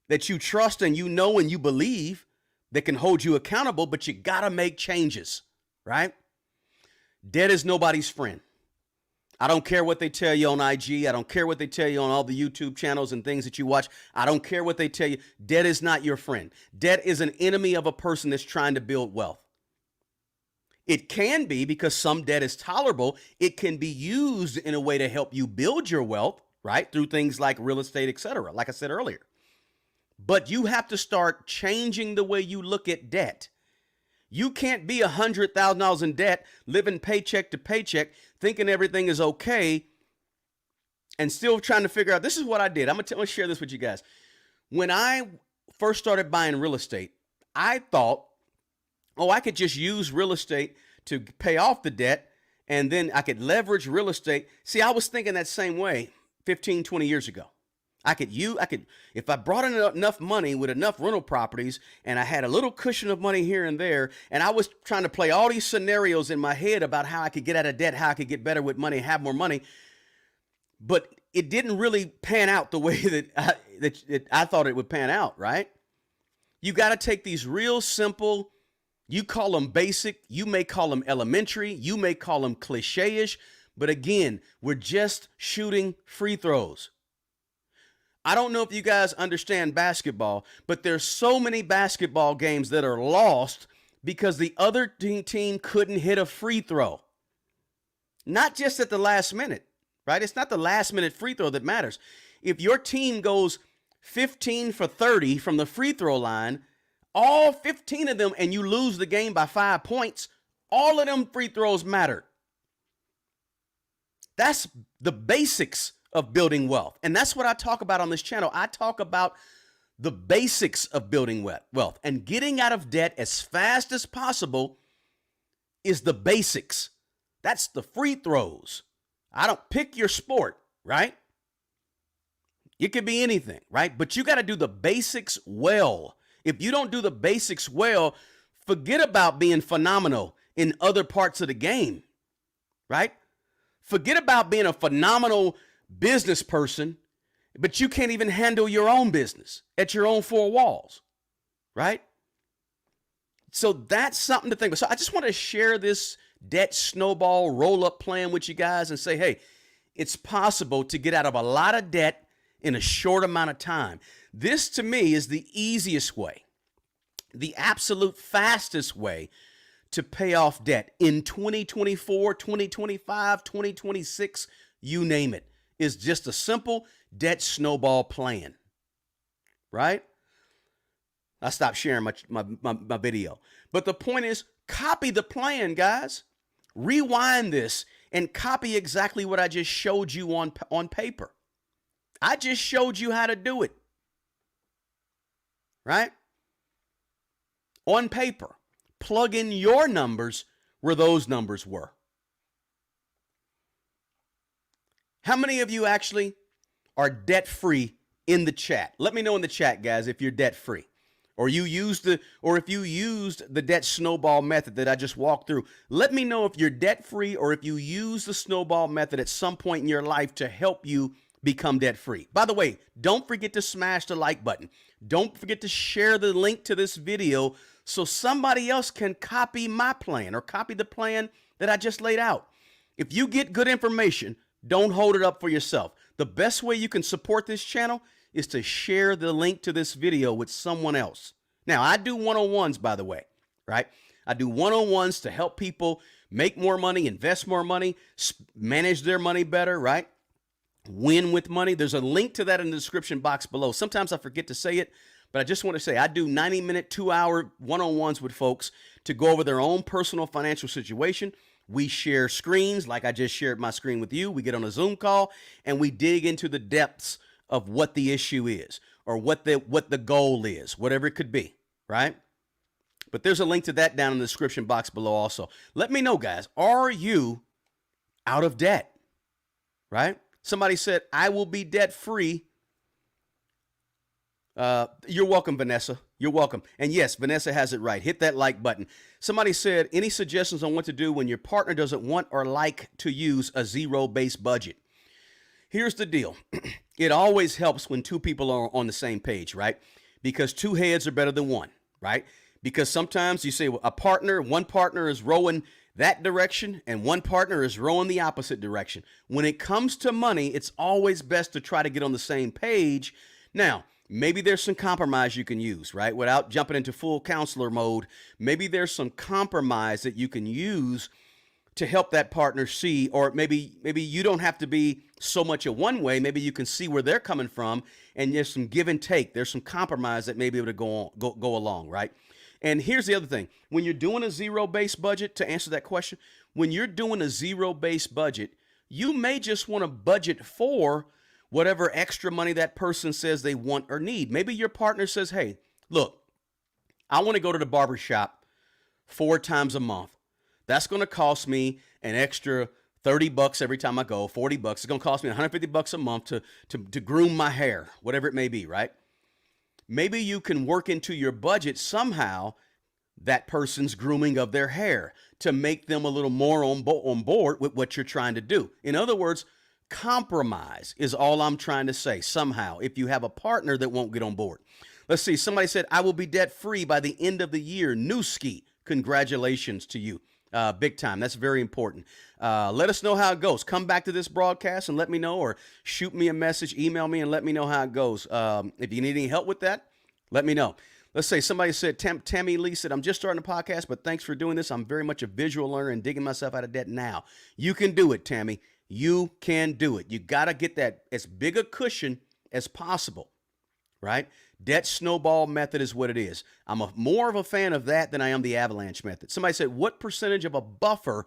that you trust and you know and you believe, that can hold you accountable, but you got to make changes, right? Debt is nobody's friend. I don't care what they tell you on IG. I don't care what they tell you on all the YouTube channels and things that you watch. I don't care what they tell you. Debt is not your friend. Debt is an enemy of a person that's trying to build wealth. It can be, because some debt is tolerable. It can be used in a way to help you build your wealth, right? Through things like real estate, etc., like I said earlier. But you have to start changing the way you look at debt. You can't be $100,000 in debt, living paycheck to paycheck, thinking everything is okay, and still trying to figure out, this is what I did. I'm going to share this with you guys. When I first started buying real estate, I thought, I could just use real estate to pay off the debt, and then I could leverage real estate. See, I was thinking that same way 15, 20 years ago. I could, if I brought in enough money with enough rental properties and I had a little cushion of money here and there, and I was trying to play all these scenarios in my head about how I could get out of debt, how I could get better with money, have more money, but it didn't really pan out the way that I thought it would pan out, right? You got to take these real simple, you call them basic, you may call them elementary, you may call them cliche-ish, but again, we're just shooting free throws. I don't know if you guys understand basketball, but there's so many basketball games that are lost because the other team couldn't hit a free throw. Not just at the last minute, right? It's not the last minute free throw that matters. If your team goes 15 for 30 from the free throw line, all 15 of them, and you lose the game by 5 points, all of them free throws matter. That's the basics of building wealth. And that's what I talk about on this channel. I talk about the basics of building wealth, and getting out of debt as fast as possible is the basics. That's the free throws. I don't pick your sport, right? It could be anything, right? But you got to do the basics well. If you don't do the basics well, forget about being phenomenal in other parts of the game, right? Forget about being a phenomenal business person, but you can't even handle your own business at your own four walls, right? So that's something to think about. So I just want to share this debt snowball roll-up plan with you guys and say, hey, it's possible to get out of a lot of debt in a short amount of time. This, to me, is the easiest way, the absolute fastest way to pay off debt in 2024, 2025, 2026, you name it, is just a simple debt snowball plan, right? I stopped sharing my video. But the point is, copy the plan, guys. Rewind this and copy exactly what I just showed you on paper. I just showed you how to do it, right? On paper. Plug in your numbers where those numbers were. How many of you actually are debt-free in the chat? Let me know in the chat, guys, if you're debt-free, or if you used the debt snowball method that I just walked through. Let me know if you're debt-free or if you use the snowball method at some point in your life to help you become debt-free. By the way, don't forget to smash the like button. Don't forget to share the link to this video so somebody else can copy my plan or copy the plan that I just laid out. If you get good information, don't hold it up for yourself. The best way you can support this channel is to share the link to this video with someone else. Now, I do one-on-ones, by the way, right? I do one-on-ones to help people make more money, invest more money, manage their money better, right? Win with money. There's a link to that in the description box below. Sometimes I forget to say it, but I just want to say I do 90-minute, 2-hour one-on-ones with folks to go over their own personal financial situation. We share screens like I just shared my screen with you. We get on a Zoom call and we dig into the depths of what the issue is or what the goal is, whatever it could be, right? But there's a link to that down in the description box below also. Let me know, guys, are you out of debt, right? Somebody said, I will be debt-free. You're welcome, Vanessa. You're welcome. And yes, Vanessa has it right. Hit that like button. Somebody said, any suggestions on what to do when your partner doesn't want or like to use a zero-based budget? Here's the deal. It always helps when two people are on the same page, right? Because two heads are better than one, right? Because sometimes you say one partner is rowing that direction and one partner is rowing the opposite direction. When it comes to money, it's always best to try to get on the same page. Now, maybe there's some compromise you can use, right? Without jumping into full counselor mode, maybe there's some compromise that you can use to help that partner see, or maybe you don't have to be so much a one way. Maybe you can see where they're coming from, and there's some give and take. There's some compromise that may be able to go along, right? And here's the other thing. When you're doing a zero-based budget, to answer that question, when you're doing a zero-based budget, you may just want to budget for whatever extra money that person says they want or need. Maybe your partner says, hey, look, I want to go to the barbershop 4 times a month. That's going to cost me an extra $30 every time I go, $40. It's going to cost me $150 a month to groom my hair, whatever it may be, right? Maybe you can work into your budget somehow that person's grooming of their hair to make them a little more on board with what you're trying to do. In other words, compromise is all I'm trying to say somehow if you have a partner that won't get on board. Let's see. Somebody said, I will be debt free by the end of the year. Newski, congratulations to you. Big time. That's very important. Let us know how it goes. Come back to this broadcast and let me know, or shoot me a message, email me, and let me know how it goes. If you need any help with that, let me know. Let's say somebody said, Tammy Lee said, I'm just starting a podcast, but thanks for doing this. I'm very much a visual learner and digging myself out of debt now. You can do it, Tammy. You can do it. You got to get that as big a cushion as possible, right? Debt snowball method is what it is. I'm more of a fan of that than I am the avalanche method. Somebody said, what percentage of a buffer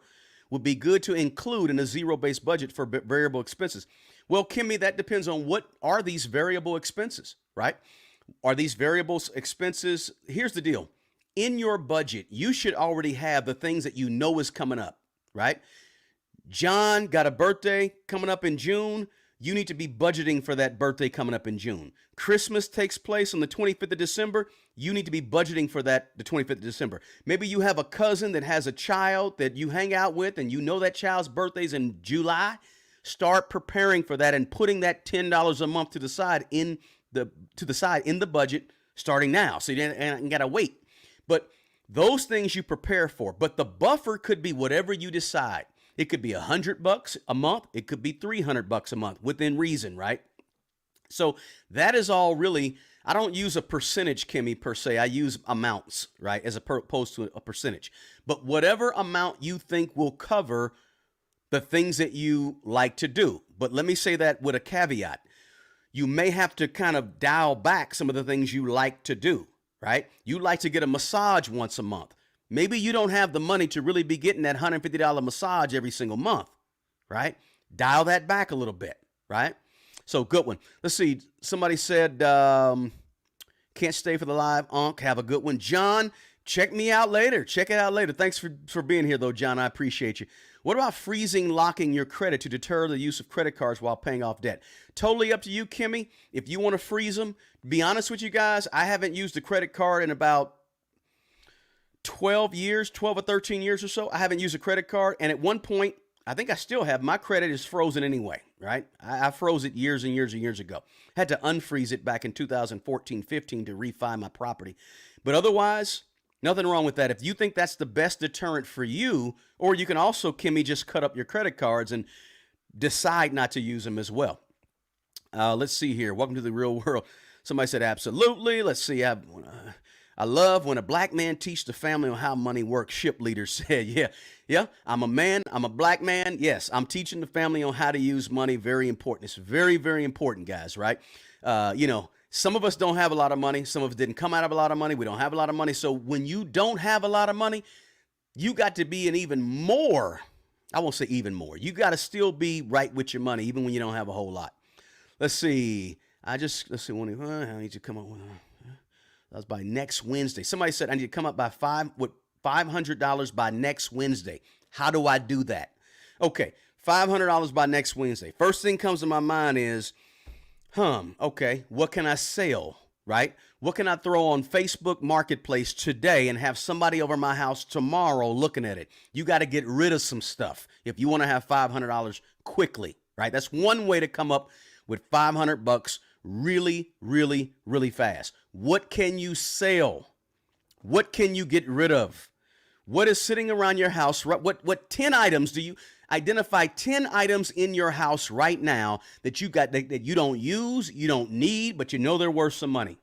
would be good to include in a zero-based budget for variable expenses? Well, Kimmy, that depends on what are these variable expenses, right? Are these variable expenses? Here's the deal. In your budget, you should already have the things that you know is coming up, right? John got a birthday coming up in June. You need to be budgeting for that birthday coming up in June. Christmas takes place on the 25th of December. You need to be budgeting for that the 25th of December. Maybe you have a cousin that has a child that you hang out with and you know that child's birthday's in July. Start preparing for that and putting that $10 a month to the side in the budget starting now. So you ain't got to wait. But those things you prepare for. But the buffer could be whatever you decide. It could be $100 a month. It could be $300 a month within reason, right? So that is all really, I don't use a percentage, Kimmy, per se. I use amounts, right, as opposed to a percentage. But whatever amount you think will cover the things that you like to do. But let me say that with a caveat. You may have to kind of dial back some of the things you like to do, right? You like to get a massage once a month. Maybe you don't have the money to really be getting that $150 massage every single month, right? Dial that back a little bit, right? So good one. Let's see. Somebody said, can't stay for the live. Have a good one. John, check me out later. Check it out later. Thanks for being here, though, John. I appreciate you. What about locking your credit to deter the use of credit cards while paying off debt? Totally up to you, Kimmy. If you want to freeze them, be honest with you guys, I haven't used a credit card in about 12 or 13 years or so. I haven't used a credit card. And at one point, I think I still have, my credit is frozen anyway, right? I froze it years and years and years ago. Had to unfreeze it back in 2014, 15 to refi my property. But otherwise, nothing wrong with that. If you think that's the best deterrent for you, or you can also, Kimmy, just cut up your credit cards and decide not to use them as well. Let's see here. Welcome to the real world. Somebody said, absolutely. Let's see. I love when a black man teaches the family on how money works. Ship leader said, yeah, I'm a man. I'm a black man. Yes, I'm teaching the family on how to use money. Very important. It's very, very important, guys, right? Some of us don't have a lot of money. Some of us didn't come out of a lot of money. We don't have a lot of money. So when you don't have a lot of money, you got to be an even more, I won't say even more. You got to still be right with your money, even when you don't have a whole lot. Let's see. I need to come up with, that was by next Wednesday. Somebody said I need to come up by $500 by next Wednesday. How do I do that? Okay, $500 by next Wednesday. First thing comes to my mind is, okay, what can I sell, right? What can I throw on Facebook Marketplace today and have somebody over my house tomorrow looking at it? You got to get rid of some stuff if you want to have $500 quickly, right? That's one way to come up with $500 really, really, really fast. What can you sell? What can you get rid of? What is sitting around your house? What 10 items do you identify? 10 items in your house right now that you got that you don't use, you don't need, but you know they're worth some money.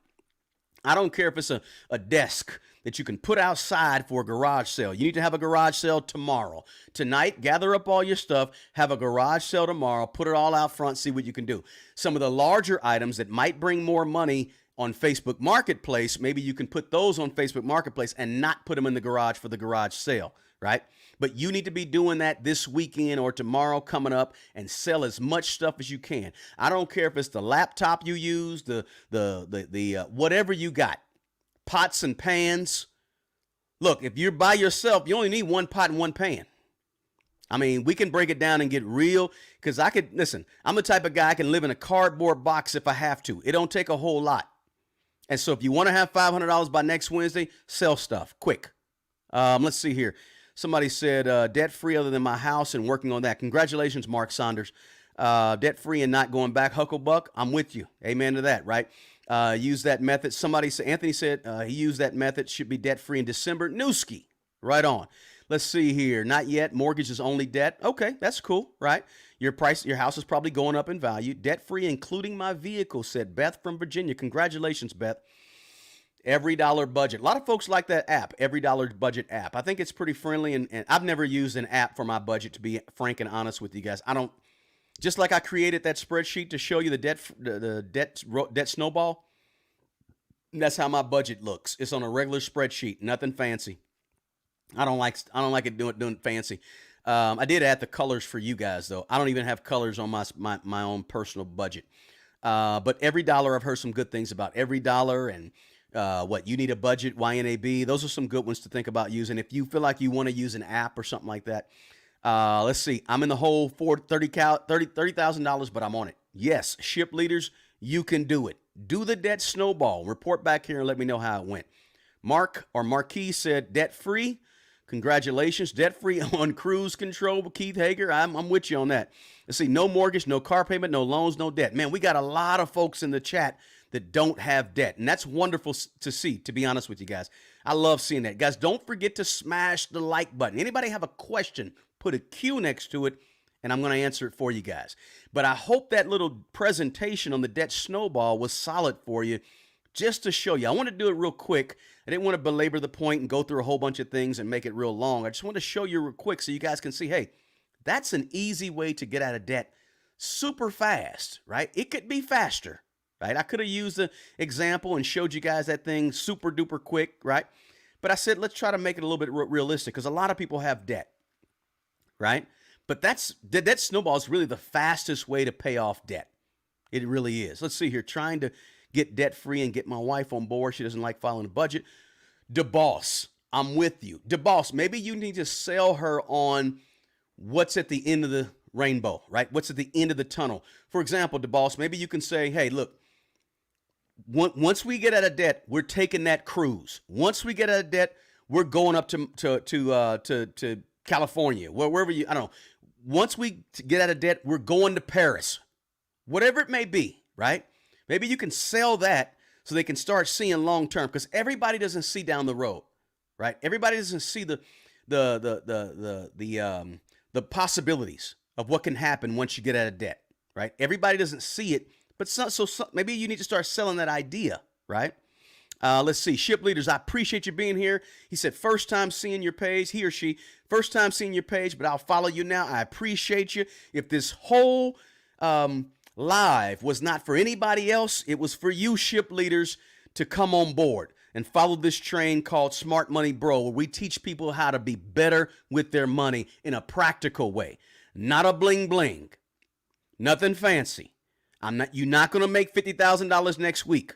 I don't care if it's a desk that you can put outside for a garage sale. You need to have a garage sale tomorrow. Tonight, gather up all your stuff, have a garage sale tomorrow, put it all out front, see what you can do. Some of the larger items that might bring more money on Facebook Marketplace, maybe you can put those on Facebook Marketplace and not put them in the garage for the garage sale, right? But you need to be doing that this weekend or tomorrow coming up and sell as much stuff as you can. I don't care if it's the laptop you use, the whatever you got, pots and pans. Look, if you're by yourself, you only need one pot and one pan. I mean, we can break it down and get real because I'm the type of guy I can live in a cardboard box if I have to. It don't take a whole lot. And so if you want to have $500 by next Wednesday, sell stuff quick. Let's see here. Somebody said debt free other than my house and working on that. Congratulations, Mark Saunders. Debt free and not going back. Hucklebuck, I'm with you. Amen to that, right? Use that method. Anthony said he used that method. Should be debt free in December. Newski, right on. Let's see here. Not yet. Mortgage is only debt. Okay, that's cool, right? Your house is probably going up in value. Debt free, including my vehicle, said Beth from Virginia. Congratulations, Beth. Every Dollar Budget. A lot of folks like that app, Every Dollar Budget app. I think it's pretty friendly, and I've never used an app for my budget, to be frank and honest with you guys. I don't, just like I created that spreadsheet to show you the debt snowball, that's how my budget looks. It's on a regular spreadsheet, nothing fancy. I don't like it doing fancy. I did add the colors for you guys though. I don't even have colors on my own personal budget. But Every Dollar, I've heard some good things about Every Dollar, and what you need a budget, YNAB. Those are some good ones to think about using if you feel like you want to use an app or something like that. Let's see. I'm in the hole for $30,000, but I'm on it. Yes, ship leaders, you can do it. Do the debt snowball. Report back here and let me know how it went. Marquis said debt free. Congratulations. Debt free on cruise control. Keith Hager, I'm with you on that. Let's see. No mortgage, no car payment, no loans, no debt. Man, we got a lot of folks in the chat that don't have debt, and that's wonderful to see, to be honest with you guys. I love seeing that. Guys, don't forget to smash the like button. Anybody have a question, put a Q next to it, and I'm going to answer it for you guys. But I hope that little presentation on the debt snowball was solid for you, just to show you. I want to do it real quick. I didn't want to belabor the point and go through a whole bunch of things and make it real long. I just want to show you real quick so you guys can see, hey, that's an easy way to get out of debt super fast, right? It could be faster, right? I could have used the example and showed you guys that thing super duper quick, right? But I said, let's try to make it a little bit realistic, because a lot of people have debt, right? But that snowball is really the fastest way to pay off debt. It really is. Let's see here. Trying to get debt free and get my wife on board. She doesn't like following a budget. DeBoss, I'm with you. DeBoss, maybe you need to sell her on what's at the end of the rainbow, right? What's at the end of the tunnel. For example, DeBoss, maybe you can say, hey, look, once we get out of debt, we're taking that cruise. Once we get out of debt, we're going up to California, wherever I don't know. Once we get out of debt, we're going to Paris. Whatever it may be, right? Maybe you can sell that so they can start seeing long term, because everybody doesn't see down the road, right? Everybody doesn't see the possibilities of what can happen once you get out of debt, right? Everybody doesn't see it, but maybe you need to start selling that idea, right? Let's see. Ship leaders, I appreciate you being here. He said, first time seeing your page, he or she, first time seeing your page, but I'll follow you now. I appreciate you. If this whole live was not for anybody else, it was for you, ship leaders, to come on board and follow this train called Smart Money Bro, where we teach people how to be better with their money in a practical way. Not a bling bling. Nothing fancy. You're not going to make $50,000 next week,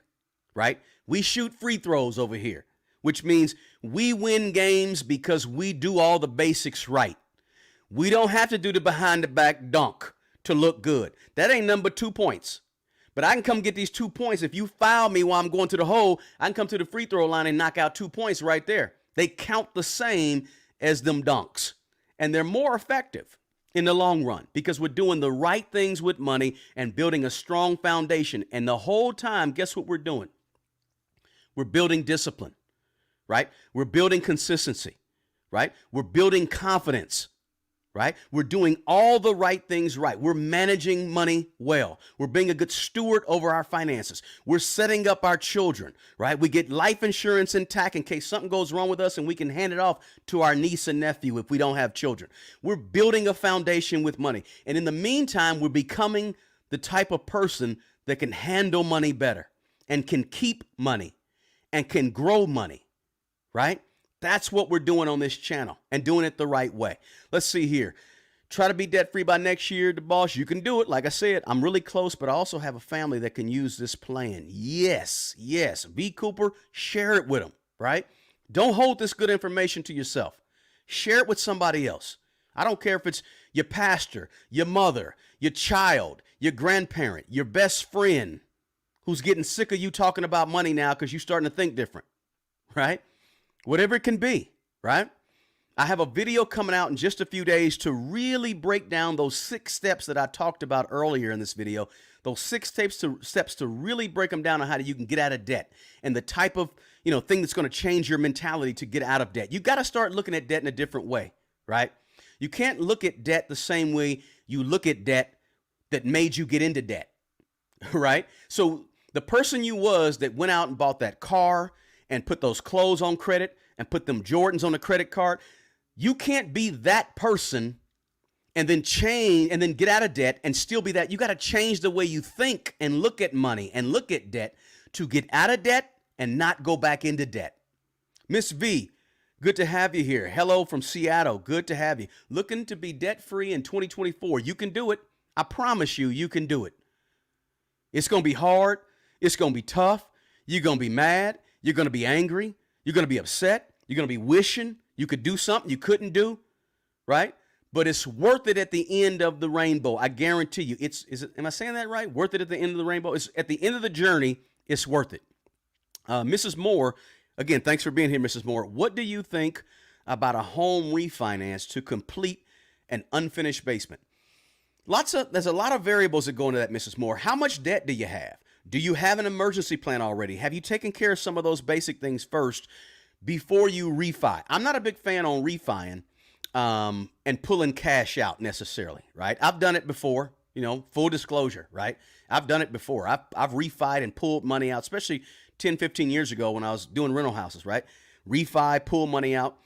right? We shoot free throws over here, which means we win games because we do all the basics right. We don't have to do the behind the back dunk to look good. That ain't number 2 points. But I can come get these 2 points. If you foul me while I'm going to the hole, I can come to the free throw line and knock out 2 points right there. They count the same as them dunks. And they're more effective in the long run because we're doing the right things with money and building a strong foundation. And the whole time, guess what we're doing? We're building discipline, right? We're building consistency, right? We're building confidence, right? We're doing all the right things right. We're managing money well. We're being a good steward over our finances. We're setting up our children, right? We get life insurance intact in case something goes wrong with us, and we can hand it off to our niece and nephew if we don't have children. We're building a foundation with money. And in the meantime, we're becoming the type of person that can handle money better and can keep money and can grow money, right? That's what we're doing on this channel and doing it the right way. Let's see here. Try to be debt free by next year, the boss. You can do it. Like I said, I'm really close, but I also have a family that can use this plan. Yes, yes. V. Cooper, share it with them, right? Don't hold this good information to yourself. Share it with somebody else. I don't care if it's your pastor, your mother, your child, your grandparent, your best friend who's getting sick of you talking about money now because you're starting to think different, right? Whatever it can be, right? I have a video coming out in just a few days to really break down those 6 steps that I talked about earlier in this video. Those 6 steps to really break them down on how you can get out of debt and the type of thing that's going to change your mentality to get out of debt. You got to start looking at debt in a different way, right? You can't look at debt the same way you look at debt that made you get into debt, right? So the person you was that went out and bought that car and put those clothes on credit and put them Jordans on the credit card, you can't be that person and then change and then get out of debt and still be that. You got to change the way you think and look at money and look at debt to get out of debt and not go back into debt. Miss V, good to have you here. Hello from Seattle. Good to have you. Looking to be debt-free in 2024. You can do it. I promise you, you can do it. It's going to be hard. It's going to be tough. You're going to be mad. You're going to be angry. You're going to be upset. You're going to be wishing you could do something you couldn't do, right? But it's worth it at the end of the rainbow. I guarantee you. Am I saying that right? Worth it at the end of the rainbow? It's at the end of the journey, it's worth it. Mrs. Moore, again, thanks for being here, Mrs. Moore. What do you think about a home refinance to complete an unfinished basement? There's a lot of variables that go into that, Mrs. Moore. How much debt do you have? Do you have an emergency plan already? Have you taken care of some of those basic things first before you refi? I'm not a big fan on refiing and pulling cash out necessarily, right? I've done it before, full disclosure, right? I've done it before. I've refied and pulled money out, especially 10, 15 years ago when I was doing rental houses, right? Refi, pull money out.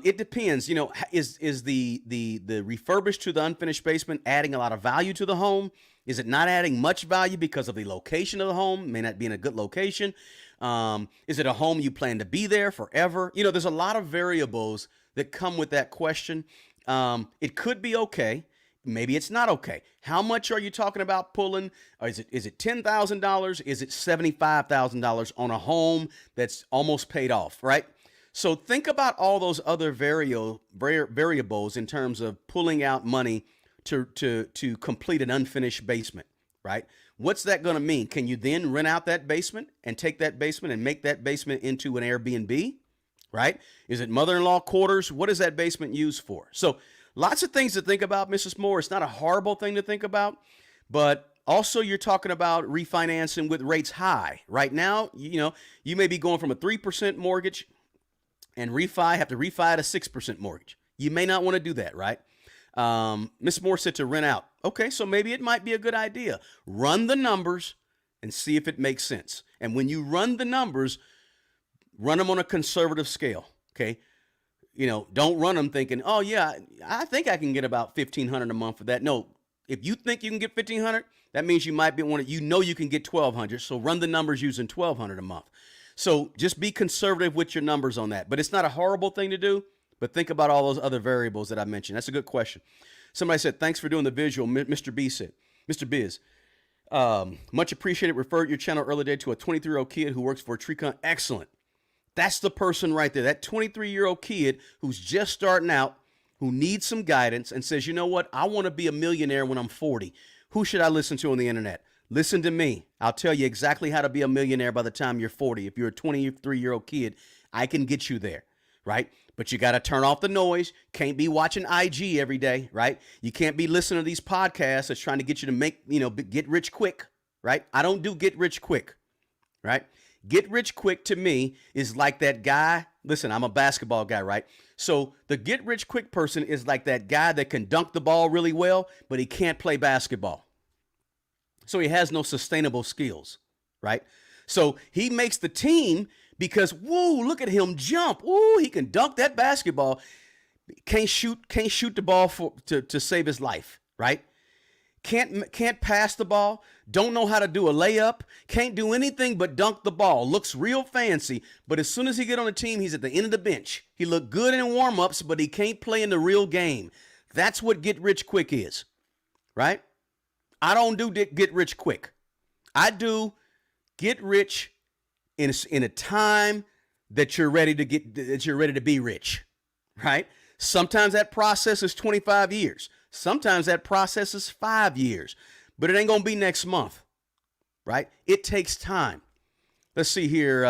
It depends, is the refurbished to the unfinished basement adding a lot of value to the home? Is it not adding much value because of the location of the home? May not be in a good location. Is it a home you plan to be there forever? There's a lot of variables that come with that question. It could be okay. Maybe it's not okay. How much are you talking about pulling? Or is it $10,000? Is it $75,000 on a home that's almost paid off, right? So think about all those other variables in terms of pulling out money to complete an unfinished basement, right? What's that going to mean? Can you then rent out that basement and take that basement and make that basement into an Airbnb, right? Is it mother-in-law quarters? What is that basement used for? So lots of things to think about, Mrs. Moore. It's not a horrible thing to think about, but also you're talking about refinancing with rates high. Right now, you may be going from a 3% mortgage and have to refi at a 6% mortgage. You may not want to do that, right? Ms. Moore said to rent out. Okay, so maybe it might be a good idea. Run the numbers and see if it makes sense. And when you run the numbers, run them on a conservative scale, okay? Don't run them thinking, oh yeah, I think I can get about $1,500 a month for that. No, if you think you can get $1,500, that means you might be you can get $1,200. So run the numbers using $1,200 a month. So just be conservative with your numbers on that. But it's not a horrible thing to do, but think about all those other variables that I mentioned. That's a good question. Somebody said, thanks for doing the visual. Mr. B said, Mr. Biz, much appreciated. Referred your channel earlier today to a 23-year-old kid who works for a tree company. Excellent. That's the person right there. That 23-year-old kid who's just starting out, who needs some guidance and says, you know what? I want to be a millionaire when I'm 40. Who should I listen to on the internet? Listen to me. I'll tell you exactly how to be a millionaire by the time you're 40. If you're a 23-year-old kid, I can get you there, right? But you got to turn off the noise. Can't be watching IG every day, right? You can't be listening to these podcasts that's trying to get you to get rich quick, right? I don't do get rich quick, right? Get rich quick to me is like that guy. Listen, I'm a basketball guy, right? So the get rich quick person is like that guy that can dunk the ball really well, but he can't play basketball. So he has no sustainable skills, right? So he makes the team because, whoa, look at him jump. Ooh, he can dunk that basketball. Can't shoot the ball to save his life, right? Can't pass the ball. Don't know how to do a layup. Can't do anything but dunk the ball. Looks real fancy, but as soon as he get on the team, he's at the end of the bench. He looked good in warm-ups, but he can't play in the real game. That's what get rich quick is, right? I don't do get rich quick. I do get rich in a time that you're ready to be rich, right? Sometimes that process is 25 years. Sometimes that process is 5 years, but it ain't going to be next month, right? It takes time. Let's see here.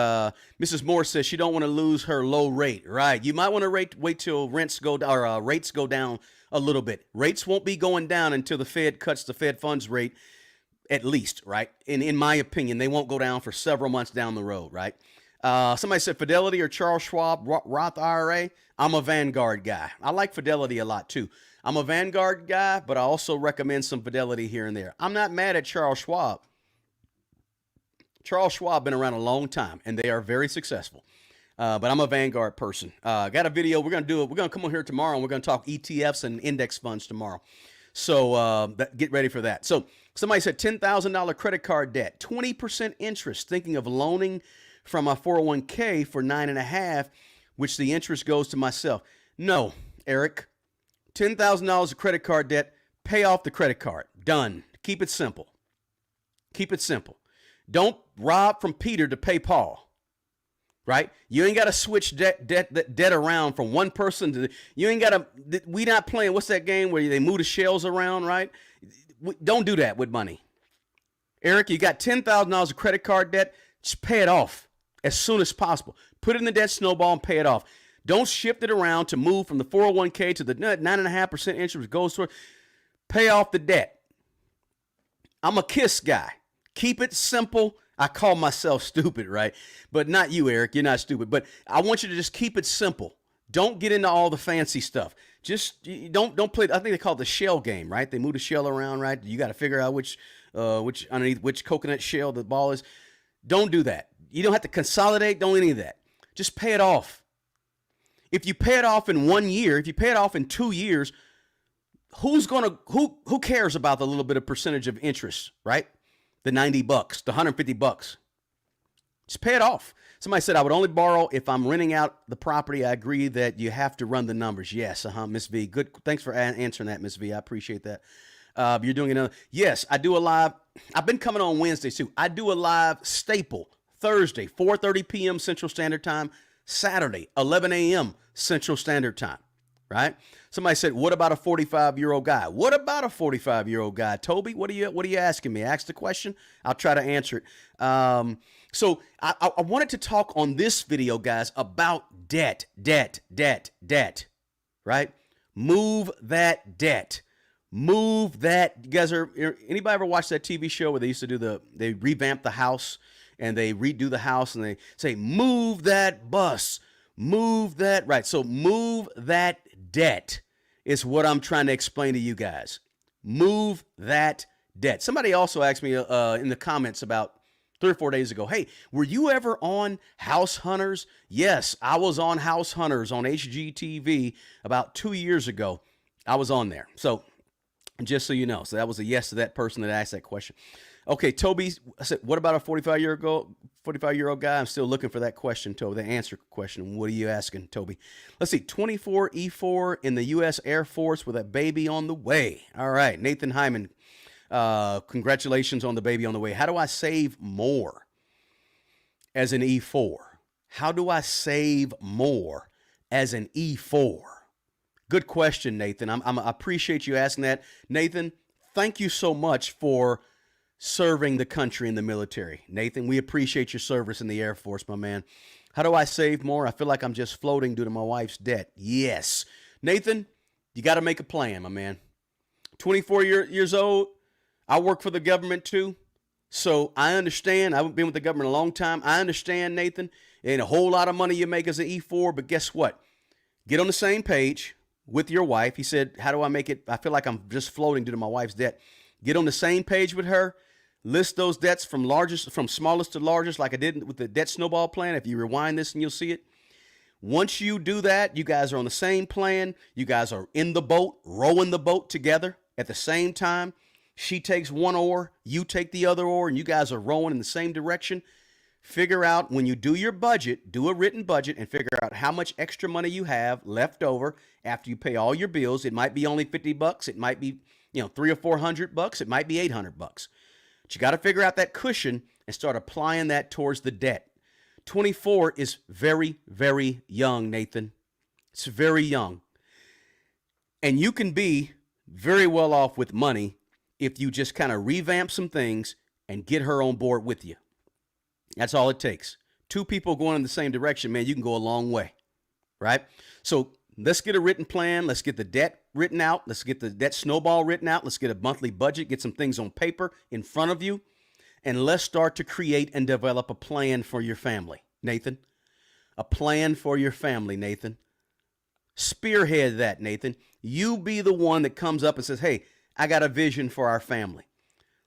Mrs. Moore says she don't want to lose her low rate, right? You might want to wait till rates go down a little bit. Rates won't be going down until the Fed cuts the Fed funds rate, at least, right? In my opinion, they won't go down for several months down the road, right? Somebody said Fidelity or Charles Schwab Roth IRA. I'm a Vanguard guy. I like Fidelity a lot too. I'm a Vanguard guy, but I also recommend some Fidelity here and there. I'm not mad at Charles Schwab. Charles Schwab been around a long time, and they are very successful. But I'm a Vanguard person. Got a video. We're going to do it. We're going to come on here tomorrow, and we're going to talk ETFs and index funds tomorrow. So get ready for that. So somebody said $10,000 credit card debt, 20% interest, thinking of loaning from my 401k for 9.5, which the interest goes to myself. No, Eric, $10,000 of credit card debt, pay off the credit card. Done. Keep it simple. Keep it simple. Don't rob from Peter to pay Paul, right? You ain't got to switch debt around from one person to you ain't got to. We not playing. What's that game where they move the shells around, right? Don't do that with money. Eric, you got $10,000 of credit card debt. Just pay it off as soon as possible. Put it in the debt snowball and pay it off. Don't shift it around to move from the 401k to the 9.5% interest goes toward. Pay off the debt. I'm a KISS guy. Keep it simple. I call myself stupid, right? But not you, Eric. You're not stupid. But I want you to just keep it simple. Don't get into all the fancy stuff. Just don't play. I think they call it the shell game, right? They move the shell around, right? You got to figure out which underneath which coconut shell the ball is. Don't do that. You don't have to consolidate. Don't any of that. Just pay it off. If you pay it off in 1 year, if you pay it off in 2 years, who cares about the little bit of percentage of interest, right? The $90, the $150. Just pay it off. Somebody said I would only borrow if I'm renting out the property. I agree that you have to run the numbers. Yes, Miss V. Good. Thanks for answering that, Miss V. I appreciate that. You're doing another. Yes, I do a live. I've been coming on Wednesdays too. I do a live staple Thursday, 4:30 p.m. Central Standard Time. Saturday, 11 a.m. Central Standard Time. Right? Somebody said, what about a 45-year-old guy? What about a 45-year-old guy? Toby, what are you asking me? Ask the question. I'll try to answer it. So I wanted to talk on this video, guys, about debt, right? Move that debt. Move that. You guys anybody ever watch that TV show where they used to they revamp the house and they redo the house and they say, move that bus, move that, right? So move that debt is what I'm trying to explain to you guys. Move that debt. Somebody also asked me in the comments about 3 or 4 days ago, hey, were you ever on House Hunters? Yes, I was on House Hunters on HGTV about 2 years ago. I was on there. So just so you know, so that was a yes to that person that asked that question. Okay, Toby, I said, what about a 45-year-old guy? I'm still looking for that question, Toby, the answer question. What are you asking, Toby? Let's see, 24 E4 in the U.S. Air Force with a baby on the way. All right, Nathan Hyman, congratulations on the baby on the way. How do I save more as an E4? How do I save more as an E4? Good question, Nathan. I appreciate you asking that. Nathan, thank you so much for serving the country in the military. Nathan, we appreciate your service in the Air Force, my man. How do I save more? I feel like I'm just floating due to my wife's debt. Yes. Nathan, you got to make a plan, my man. 24 years old. I work for the government too. So I understand. I've been with the government a long time. I understand, Nathan. It ain't a whole lot of money you make as an E4, but guess what? Get on the same page with your wife. He said, how do I make it? I feel like I'm just floating due to my wife's debt. Get on the same page with her. List those debts from smallest to largest, like I did with the debt snowball plan. If you rewind this and you'll see it. Once you do that, you guys are on the same plan. You guys are in the boat, rowing the boat together at the same time. She takes one oar, you take the other oar, and you guys are rowing in the same direction. Figure out when you do your budget, do a written budget, and figure out how much extra money you have left over after you pay all your bills. It might be only $50. It might be, $300 or $400. It might be $800. But you got to figure out that cushion and start applying that towards the debt. 24 is very, very young, Nathan. It's very young. And you can be very well off with money if you just kind of revamp some things and get her on board with you. That's all it takes. 2 people going in the same direction, man, you can go a long way, right? So let's get a written plan. Let's get the debt written out. Let's get the debt snowball written out. Let's get a monthly budget, get some things on paper in front of you, and let's start to create and develop a plan for your family. Nathan. A plan for your family, Nathan. Spearhead that, Nathan. You be the one that comes up and says, hey, I got a vision for our family.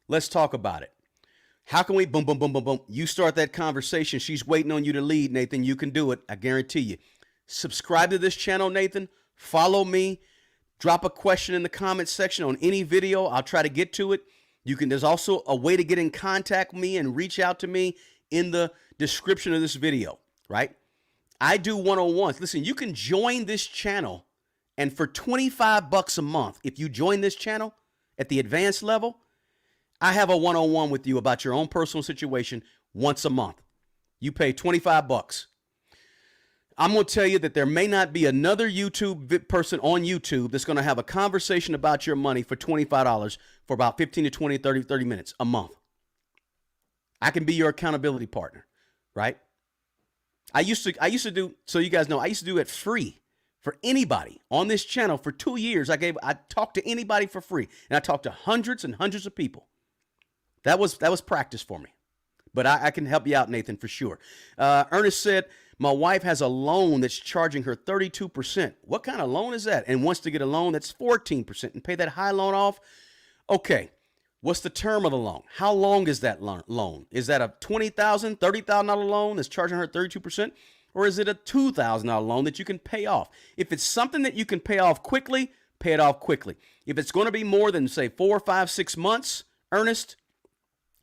Let's talk about it. How can we, boom, boom, boom, boom, boom. You start that conversation. She's waiting on you to lead, Nathan. You can do it. I guarantee you. Subscribe to this channel, Nathan. Follow me. Drop a question in the comments section on any video. I'll try to get to it. There's also a way to get in contact with me and reach out to me in the description of this video, right? I do one-on-ones. Listen, you can join this channel, and for $25 a month, if you join this channel at the advanced level, I have a one-on-one with you about your own personal situation once a month. You pay $25. I'm going to tell you that there may not be another YouTube person on YouTube that's going to have a conversation about your money for $25 for about 15 to 20, 30 minutes a month. I can be your accountability partner, right? I used to do, so you guys know, I used to do it free for anybody on this channel for 2 years. I talked to anybody for free, and I talked to hundreds and hundreds of people. That was practice for me, but I can help you out, Nathan, for sure. Ernest said, my wife has a loan that's charging her 32%. What kind of loan is that? And wants to get a loan that's 14% and pay that high loan off. Okay. What's the term of the loan? How long is that loan? Is that a $20,000, $30,000 loan that's charging her 32%? Or is it a $2,000 loan that you can pay off? If it's something that you can pay off quickly, pay it off quickly. If it's going to be more than, say, 4, 5, 6 months, Ernest,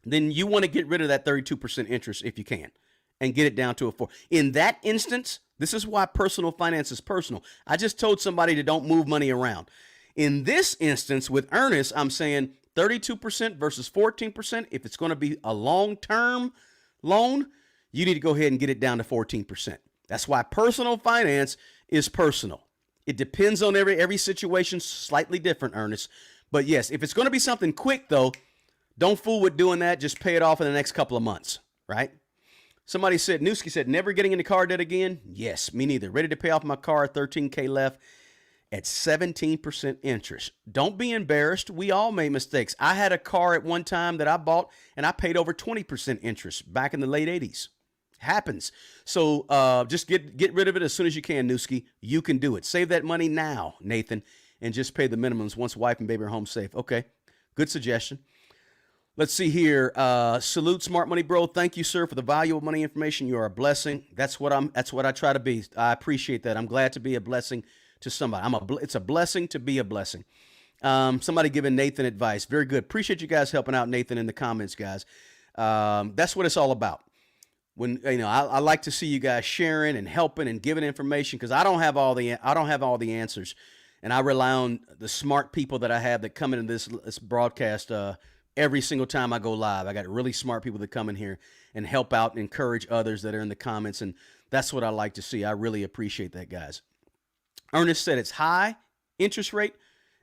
then you want to get rid of that 32% interest if you can and get it down to a 4. In that instance, this is why personal finance is personal. I just told somebody to don't move money around. In this instance with Ernest, I'm saying 32% versus 14%. If it's going to be a long-term loan, you need to go ahead and get it down to 14%. That's why personal finance is personal. It depends on every situation, slightly different, Ernest. But yes, if it's going to be something quick, though, don't fool with doing that. Just pay it off in the next couple of months, right? Somebody said, Newski said, never getting into car debt again? Yes, me neither. Ready to pay off my car, $13K left at 17% interest. Don't be embarrassed. We all made mistakes. I had a car at one time that I bought, and I paid over 20% interest back in the late 80s. Happens. So just get rid of it as soon as you can, Newski. You can do it. Save that money now, Nathan, and just pay the minimums once wife and baby are home safe. Okay, good suggestion. Let's see here. Salute, Smart Money Bro. Thank you, sir, for the valuable money information. You are a blessing. That's what I try to be. I appreciate that. I'm glad to be a blessing to somebody. It's a blessing to be a blessing. Somebody giving Nathan advice. Very good. Appreciate you guys helping out Nathan in the comments, guys. That's what it's all about. When I like to see you guys sharing and helping and giving information, because I don't have all the answers, and I rely on the smart people that I have that come into this broadcast every single time I go live. I got really smart people that come in here and help out and encourage others that are in the comments, and that's what I like to see. I really appreciate that, guys. Ernest said it's high interest rate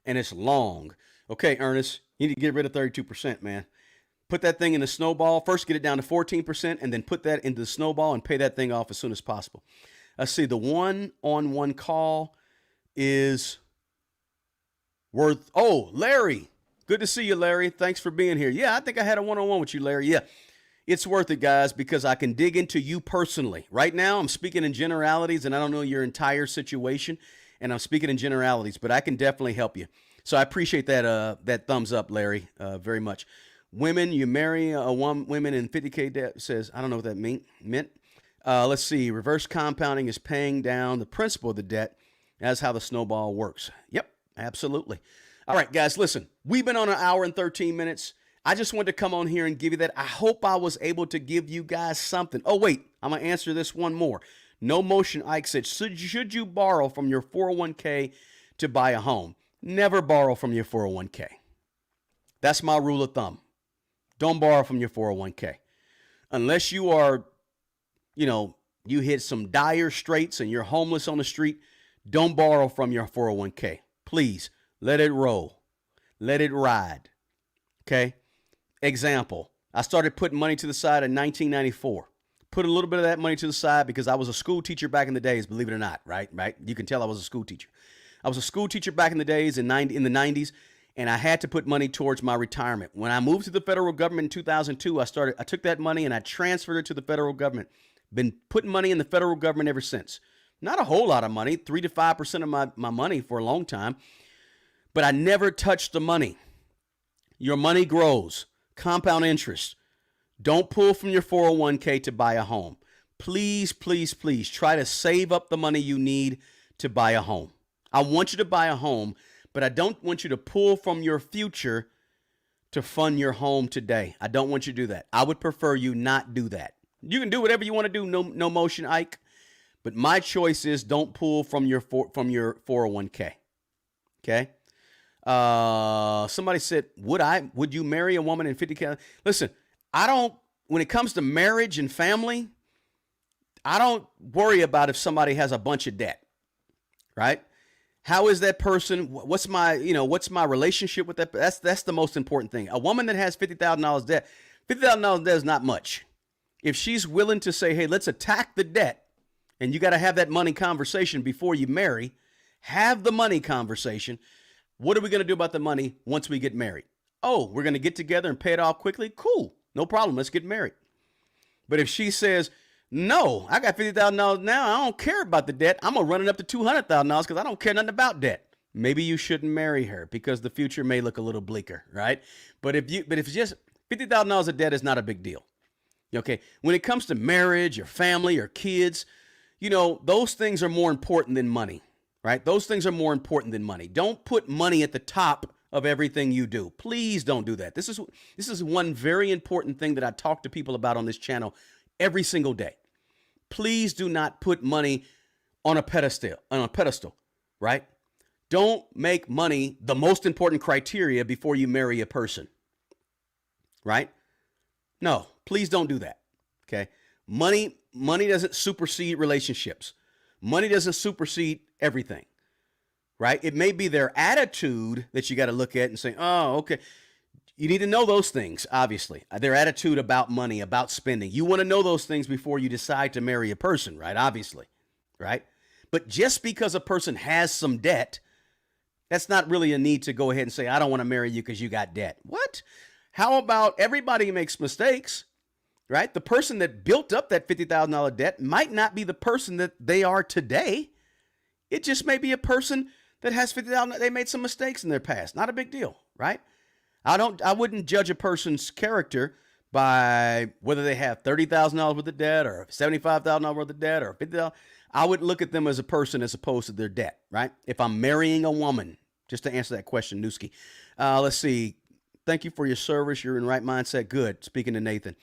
and it's long. Okay, Ernest, you need to get rid of 32%, man. Put that thing in the snowball. First, get it down to 14%, and then put that into the snowball and pay that thing off as soon as possible. Let's see. The one-on-one call is worth. Oh, Larry. Good to see you, Larry. Thanks for being here. Yeah, I think I had a one-on-one with you, Larry. Yeah, it's worth it, guys, because I can dig into you personally. Right now, I'm speaking in generalities, and I don't know your entire situation, and I'm speaking in generalities, but I can definitely help you. So I appreciate that thumbs up, Larry, very much. Women, you marry women in 50K debt, says, I don't know what that meant. Let's see. Reverse compounding is paying down the principal of the debt. That's how the snowball works. Yep, absolutely. All right, guys, listen. We've been on an hour and 13 minutes. I just wanted to come on here and give you that. I hope I was able to give you guys something. Oh, wait. I'm going to answer this one more. No Motion Ike said, should you borrow from your 401k to buy a home? Never borrow from your 401k. That's my rule of thumb. Don't borrow from your 401k. Unless you are, you hit some dire straits and you're homeless on the street, don't borrow from your 401k. Please, let it roll. Let it ride. Okay? Example, I started putting money to the side in 1994. Put a little bit of that money to the side because I was a school teacher back in the days, believe it or not, right? You can tell I was a school teacher. I was a school teacher back in the days in the 90s. And I had to put money towards my retirement. When I moved to the federal government in 2002, I took that money and I transferred it to the federal government Been putting money in the federal government ever since. Not a whole lot of money, 3 to 5% of my money for a long time, but I never touched the money. Your money grows, compound interest. Don't pull from your 401k to buy a home. Please, please, please try to save up the money you need to buy a home. I want you to buy a home, but I don't want you to pull from your future to fund your home today. I don't want you to do that. I would prefer you not do that. You can do whatever you want to do, no motion, Ike. But my choice is don't pull from your 401k. Okay? Somebody said, would you marry a woman in 50K? Listen, when it comes to marriage and family, I don't worry about if somebody has a bunch of debt, right? How is that person? What's my relationship with that? That's the most important thing. A woman that has $50,000 debt, $50,000 debt is not much. If she's willing to say, hey, let's attack the debt, and you got to have that money conversation before you marry, have the money conversation. What are we going to do about the money once we get married? Oh, we're going to get together and pay it off quickly? Cool. No problem. Let's get married. But if she says, no, I got $50,000 now, I don't care about the debt, I'm going to run it up to $200,000 because I don't care nothing about debt. Maybe you shouldn't marry her because the future may look a little bleaker, right? But if it's just $50,000 of debt is not a big deal. Okay, when it comes to marriage or family or kids, those things are more important than money, right? Those things are more important than money. Don't put money at the top of everything you do. Please don't do that. This is one very important thing that I talk to people about on this channel every single day. Please do not put money on a pedestal, right? Don't make money the most important criteria before you marry a person, right? No, please don't do that. Okay. Money doesn't supersede relationships. Money doesn't supersede everything, right? It may be their attitude that you got to look at and say, oh, okay. You need to know those things, obviously. Their attitude about money, about spending. You want to know those things before you decide to marry a person, right? Obviously, right? But just because a person has some debt, that's not really a need to go ahead and say, I don't want to marry you because you got debt. What? How about everybody makes mistakes, right? The person that built up that $50,000 debt might not be the person that they are today. It just may be a person that has $50,000. They made some mistakes in their past. Not a big deal, right? I wouldn't judge a person's character by whether they have $30,000 worth of debt or $75,000 worth of debt or $50,000. I would look at them as a person as opposed to their debt, right? If I'm marrying a woman, just to answer that question, Newski. Let's see. Thank you for your service. You're in right mindset. Good. Speaking to Nathan.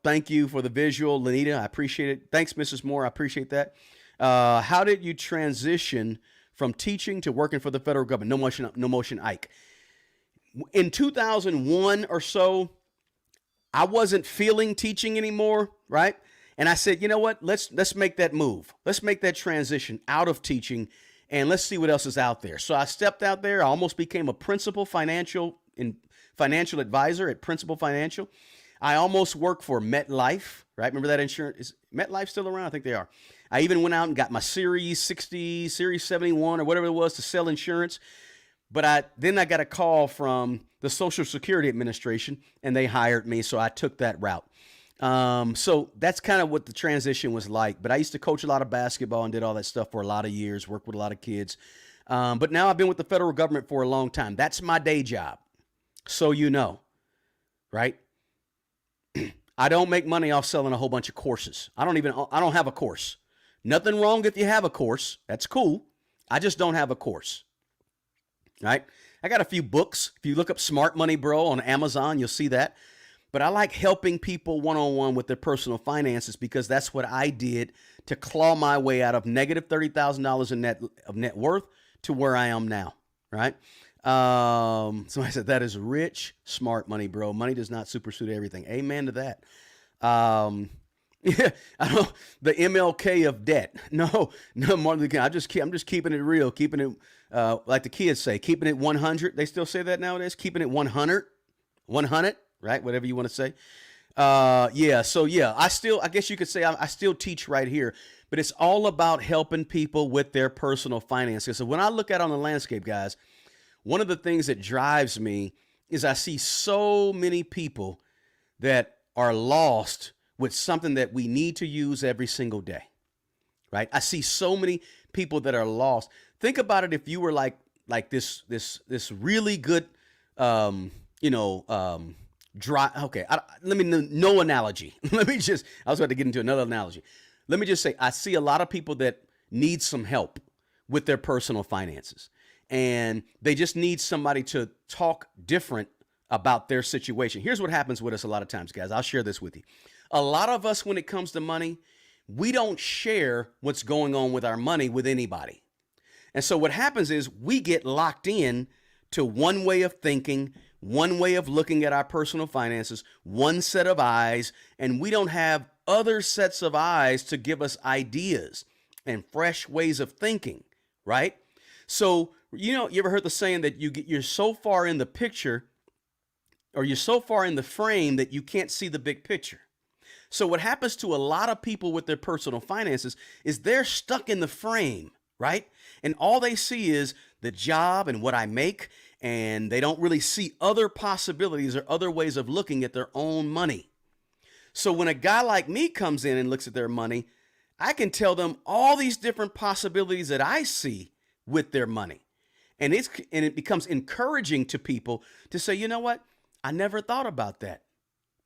Thank you for the visual, Lenita. I appreciate it. Thanks, Mrs. Moore. I appreciate that. How did you transition from teaching to working for the federal government? No motion, Ike. In 2001 or so, I wasn't feeling teaching anymore, right? And I said, you know what? Let's make that move. Let's make that transition out of teaching, and let's see what else is out there. So I stepped out there. I almost became a principal financial advisor at Principal Financial. I almost worked for MetLife, right? Remember that insurance? Is MetLife still around? I think they are. I even went out and got my Series 60, Series 71, or whatever it was to sell insurance. But then I got a call from the Social Security Administration, and they hired me, so I took that route. So that's kind of what the transition was like. But I used to coach a lot of basketball and did all that stuff for a lot of years, worked with a lot of kids. But now I've been with the federal government for a long time. That's my day job. So you know, right? I don't make money off selling a whole bunch of courses. I don't have a course. Nothing wrong if you have a course. That's cool. I just don't have a course. Right? I got a few books. If you look up Smart Money Bro on Amazon, you'll see that. But I like helping people one-on-one with their personal finances because that's what I did to claw my way out of negative $30,000 of net worth to where I am now, right? So I said, that is rich, smart money, bro. Money does not supersede everything. Amen to that. Yeah, the MLK of debt. No, Martin Luther King. I'm just keeping it real, keeping it, like the kids say, keeping it 100. They still say that nowadays, keeping it 100, right? Whatever you want to say. Yeah. So yeah, I guess you could say I still teach right here, but it's all about helping people with their personal finances. So when I look out on the landscape, guys, one of the things that drives me is I see so many people that are lost with something that we need to use every single day, right? I see so many people that are lost. Think about it. If you were like this really good, you know, dry. Okay, let me no analogy. I was about to get into another analogy. Let me just say, I see a lot of people that need some help with their personal finances, and they just need somebody to talk different about their situation. Here's what happens with us a lot of times, guys. I'll share this with you. A lot of us, when it comes to money, we don't share what's going on with our money with anybody. And so what happens is we get locked in to one way of thinking, one way of looking at our personal finances, one set of eyes, and we don't have other sets of eyes to give us ideas and fresh ways of thinking, right? So, you know, you ever heard the saying that you're so far in the picture, or you're so far in the frame that you can't see the big picture. So what happens to a lot of people with their personal finances is they're stuck in the frame, right? And all they see is the job and what I make, and they don't really see other possibilities or other ways of looking at their own money. So when a guy like me comes in and looks at their money, I can tell them all these different possibilities that I see with their money. And it becomes encouraging to people to say, you know what? I never thought about that.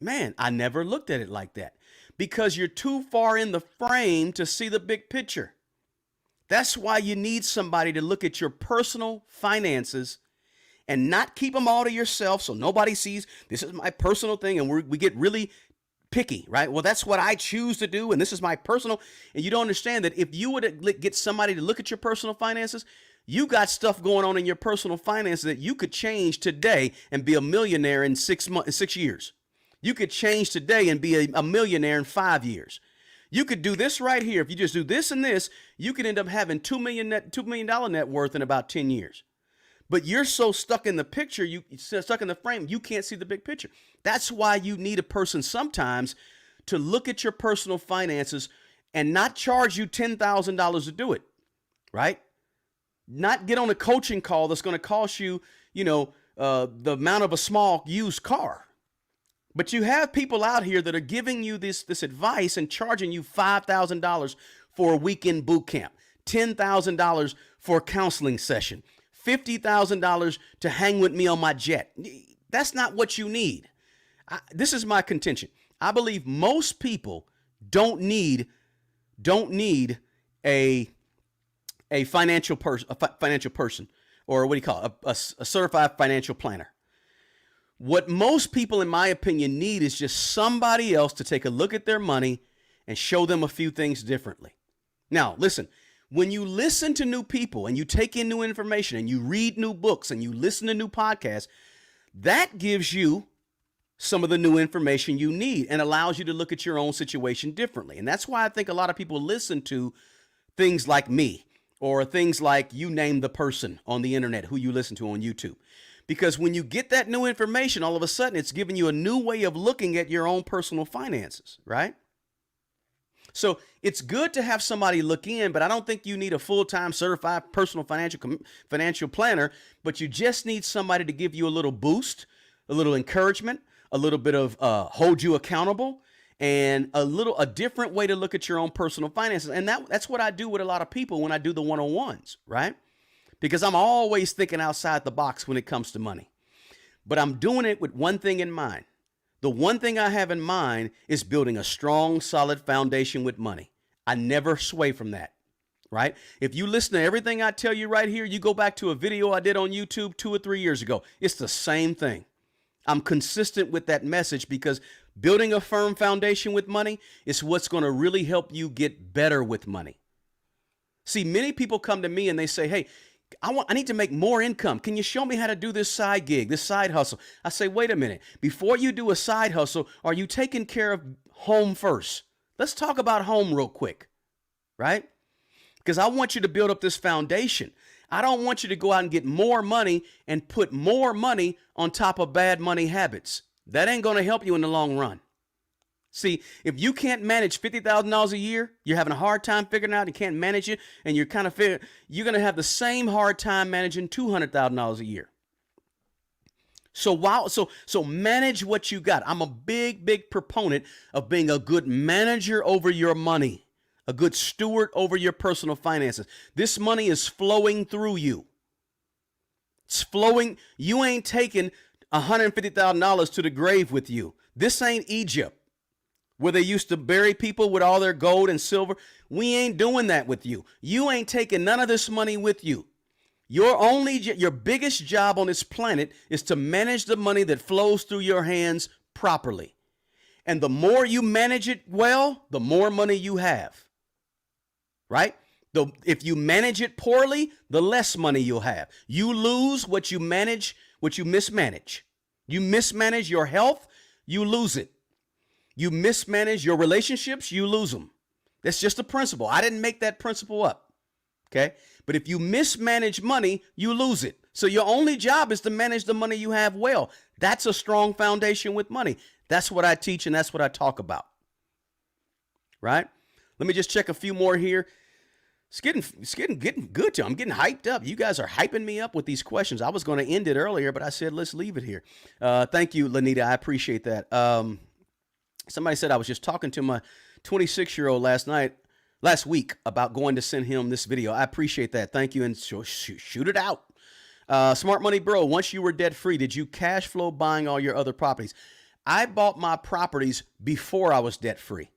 Man, I never looked at it like that, because you're too far in the frame to see the big picture. That's why you need somebody to look at your personal finances and not keep them all to yourself so nobody sees this is my personal thing, and we get really picky, right? Well, that's what I choose to do, and this is my personal. And you don't understand that if you were to get somebody to look at your personal finances, you got stuff going on in your personal finances that you could change today and be a millionaire in 6 years. You could change today and be a millionaire in 5 years. You could do this right here. If you just do this and this, you could end up having $2 million net worth in about 10 years. But you're so stuck in the picture, you're stuck in the frame, you can't see the big picture. That's why you need a person sometimes to look at your personal finances and not charge you $10,000 to do it, right? Not get on a coaching call that's going to cost you, the amount of a small used car. But you have people out here that are giving you this advice and charging you $5,000 for a weekend boot camp, $10,000 for a counseling session, $50,000 to hang with me on my jet. That's not what you need. This is my contention. I believe most people don't need a financial person, or what do you call it? A certified financial planner. What most people, in my opinion, need is just somebody else to take a look at their money and show them a few things differently. Now, listen, when you listen to new people and you take in new information and you read new books and you listen to new podcasts, that gives you some of the new information you need and allows you to look at your own situation differently. And that's why I think a lot of people listen to things like me, or things like you name the person on the internet who you listen to on YouTube. Because when you get that new information, all of a sudden it's giving you a new way of looking at your own personal finances, right? So it's good to have somebody look in, but I don't think you need a full-time certified personal financial planner, but you just need somebody to give you a little boost, a little encouragement, a little bit of hold you accountable, and a different way to look at your own personal finances. And that's what I do with a lot of people when I do the one-on-ones, right? Because I'm always thinking outside the box when it comes to money. But I'm doing it with one thing in mind. The one thing I have in mind is building a strong, solid foundation with money. I never sway from that, right? If you listen to everything I tell you right here, you go back to a video I did on YouTube 2 or 3 years ago, it's the same thing. I'm consistent with that message because building a firm foundation with money is what's going to really help you get better with money. See, many people come to me and they say, hey, I need to make more income. Can you show me how to do this side gig, this side hustle? I say, wait a minute. Before you do a side hustle, are you taking care of home first? Let's talk about home real quick, right? Because I want you to build up this foundation. I don't want you to go out and get more money and put more money on top of bad money habits. That ain't going to help you in the long run. See, if you can't manage $50,000 a year, you're having a hard time figuring out you can't manage it, and you're going to have the same hard time managing $200,000 a year. So manage what you got. I'm a big proponent of being a good manager over your money, a good steward over your personal finances. This money is flowing through you. It's flowing. You ain't taking $150,000 to the grave with you. This ain't Egypt, where they used to bury people with all their gold and silver. We ain't doing that with you. You ain't taking none of this money with you. Your biggest job on this planet is to manage the money that flows through your hands properly. And the more you manage it well, the more money you have. Right? If you manage it poorly, the less money you'll have. You lose what you manage, what you mismanage. You mismanage your health, you lose it. You mismanage your relationships, you lose them. That's just a principle. I didn't make that principle up. Okay? But if you mismanage money, you lose it. So your only job is to manage the money you have well. That's a strong foundation with money. That's what I teach and that's what I talk about. Right? Let me just check a few more here. It's getting good to. I'm getting hyped up. You guys are hyping me up with these questions. I was going to end it earlier, but I said let's leave it here. Thank you, Lanita. I appreciate that. Somebody said I was just talking to my 26-year-old last week about going to send him this video. I appreciate that. Thank you, and shoot it out. Smart Money Bro, once you were debt free, did you cash flow buying all your other properties? I bought my properties before I was debt free.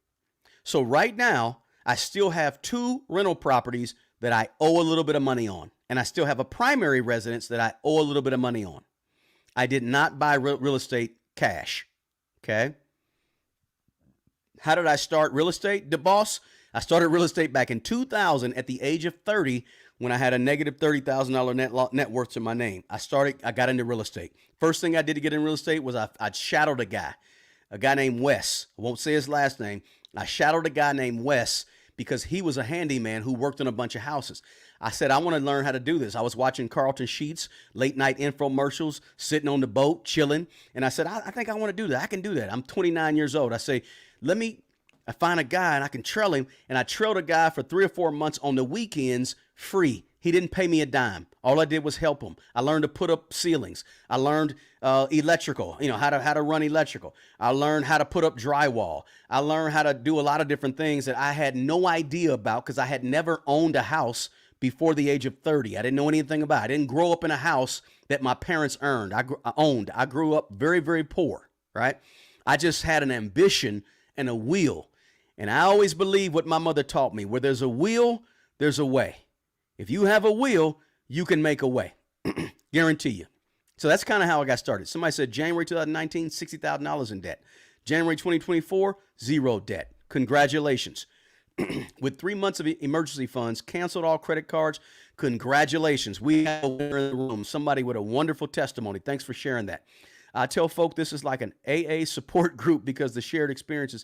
So right now, I still have 2 rental properties that I owe a little bit of money on. And I still have a primary residence that I owe a little bit of money on. I did not buy real estate cash. Okay. How did I start real estate, DeBoss? I started real estate back in 2000 at the age of 30 when I had a negative $30,000 net worth to my name. I got into real estate. First thing I did to get in real estate was I shadowed a guy named Wes. I won't say his last name. I shadowed a guy named Wes because he was a handyman who worked on a bunch of houses. I said, I want to learn how to do this. I was watching Carlton Sheets, late night infomercials, sitting on the boat, chilling. And I said, I think I want to do that. I can do that. I'm 29 years old. I say, I find a guy and I can trail him. And I trailed a guy for 3 or 4 months on the weekends free. He didn't pay me a dime. All I did was help him. I learned to put up ceilings. I learned electrical, how to run electrical. I learned how to put up drywall. I learned how to do a lot of different things that I had no idea about because I had never owned a house before the age of 30. I didn't know anything about it. I didn't grow up in a house that my parents owned. I grew up very, very poor, right? I just had an ambition and a will. And I always believe what my mother taught me. Where there's a will, there's a way. If you have a will, you can make a way. Guarantee you. So that's kind of how I got started. Somebody said January 2019, $60,000 in debt. January 2024, 0 debt. Congratulations. With 3 months of emergency funds, canceled all credit cards. Congratulations. We have a winner in the room. Somebody with a wonderful testimony. Thanks for sharing that. I tell folk this is like an AA support group because the shared experiences.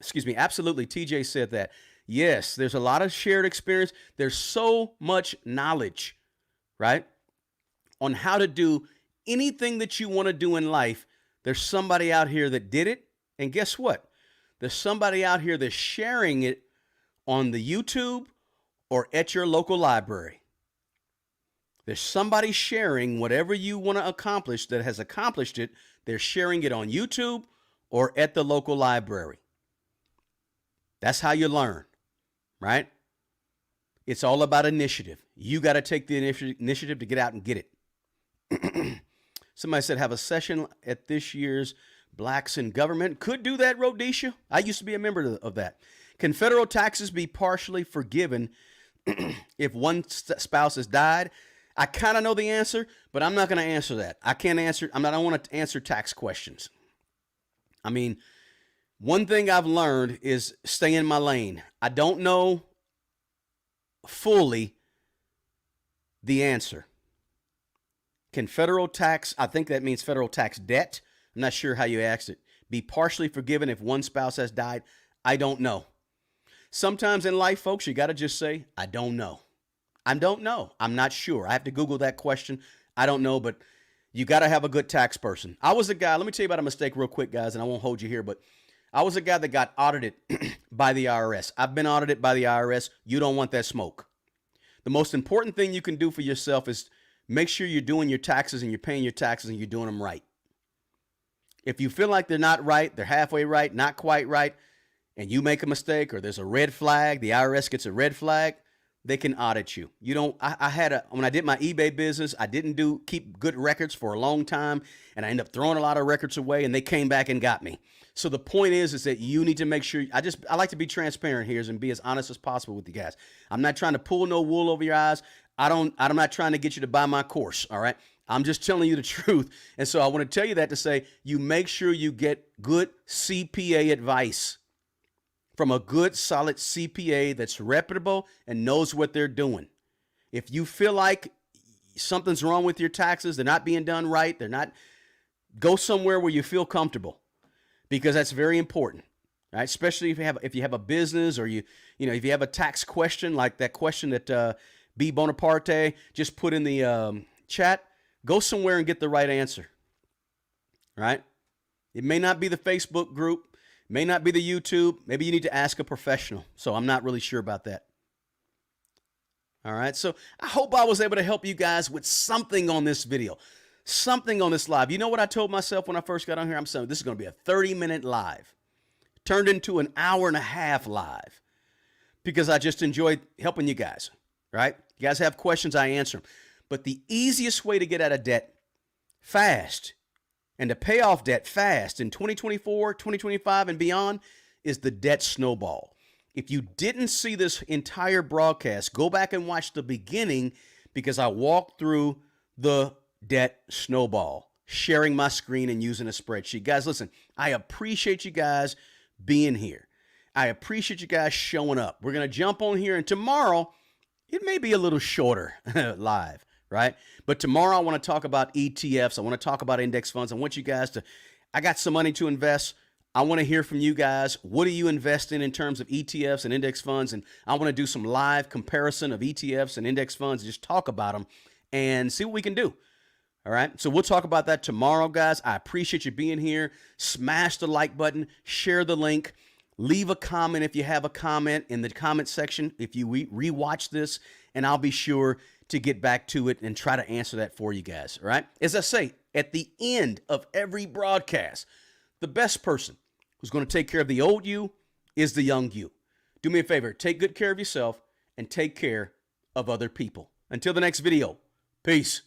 Excuse me. Absolutely. TJ said that. Yes, there's a lot of shared experience. There's so much knowledge, right, on how to do anything that you want to do in life. There's somebody out here that did it. And guess what? There's somebody out here that's sharing it on the YouTube or at your local library. There's somebody sharing whatever you want to accomplish that has accomplished it. They're sharing it on YouTube or at the local library. That's how you learn. Right? It's all about initiative. You got to take the initiative to get out and get it. Somebody said have a session at this year's Blacks in Government. Could do that, Rhodesia. I used to be a member of that. Can federal taxes be partially forgiven if one spouse has died? I kind of know the answer, but I'm not going to answer that. I don't want to answer tax questions. I mean, one thing I've learned is stay in my lane. I don't know fully the answer. Can federal tax, I think that means federal tax debt. I'm not sure how you asked it. Be partially forgiven if one spouse has died? I don't know. Sometimes in life, folks, you got to just say, I don't know. I don't know. I'm not sure. I have to Google that question. I don't know, but you got to have a good tax person. I was a guy, let me tell you about a mistake real quick, guys, and I won't hold you here, but I was a guy that got audited by the IRS. I've been audited by the IRS. You don't want that smoke. The most important thing you can do for yourself is make sure you're doing your taxes and you're paying your taxes and you're doing them right. If you feel like they're not right, they're halfway right, not quite right, and you make a mistake or there's a red flag, the IRS gets a red flag, they can audit you. You don't, when I did my eBay business, I didn't keep good records for a long time, and I ended up throwing a lot of records away, and they came back and got me. So the point is that you need to make sure, I like to be transparent here and be as honest as possible with you guys. I'm not trying to pull no wool over your eyes. I'm not trying to get you to buy my course, all right? I'm just telling you the truth. And so I want to tell you that to say, you make sure you get good CPA advice from a good, solid CPA that's reputable and knows what they're doing. If you feel like something's wrong with your taxes, they're not being done right, go somewhere where you feel comfortable, because that's very important, right? Especially if you have a business, or if you have a tax question, like that question that B. Bonaparte just put in the chat. Go somewhere and get the right answer, right? It may not be the Facebook group, may not be the YouTube. Maybe you need to ask a professional. So I'm not really sure about that. All right. So I hope I was able to help you guys with something on this video, something on this live. You know what I told myself when I first got on here? I'm saying this is going to be a 30-minute live, turned into an hour and a half live, because I just enjoyed helping you guys, right? You guys have questions, I answer them. But the easiest way to get out of debt fast and to pay off debt fast in 2024, 2025, and beyond is the debt snowball. If you didn't see this entire broadcast, go back and watch the beginning, because I walked through the debt snowball, sharing my screen and using a spreadsheet. Guys, listen, I appreciate you guys being here. I appreciate you guys showing up. We're going to jump on here, and tomorrow it may be a little shorter live. Right? But tomorrow I want to talk about ETFs. I want to talk about index funds. I want you guys I got some money to invest. I want to hear from you guys. What do you invest in terms of ETFs and index funds? And I want to do some live comparison of ETFs and index funds and just talk about them and see what we can do. All right. So we'll talk about that tomorrow, guys. I appreciate you being here. Smash the like button, share the link, leave a comment if you have a comment in the comment section if you rewatch this, and I'll be sure to get back to it and try to answer that for you guys, all right? As I say, at the end of every broadcast, the best person who's going to take care of the old you is the young you. Do me a favor, take good care of yourself and take care of other people. Until the next video, peace.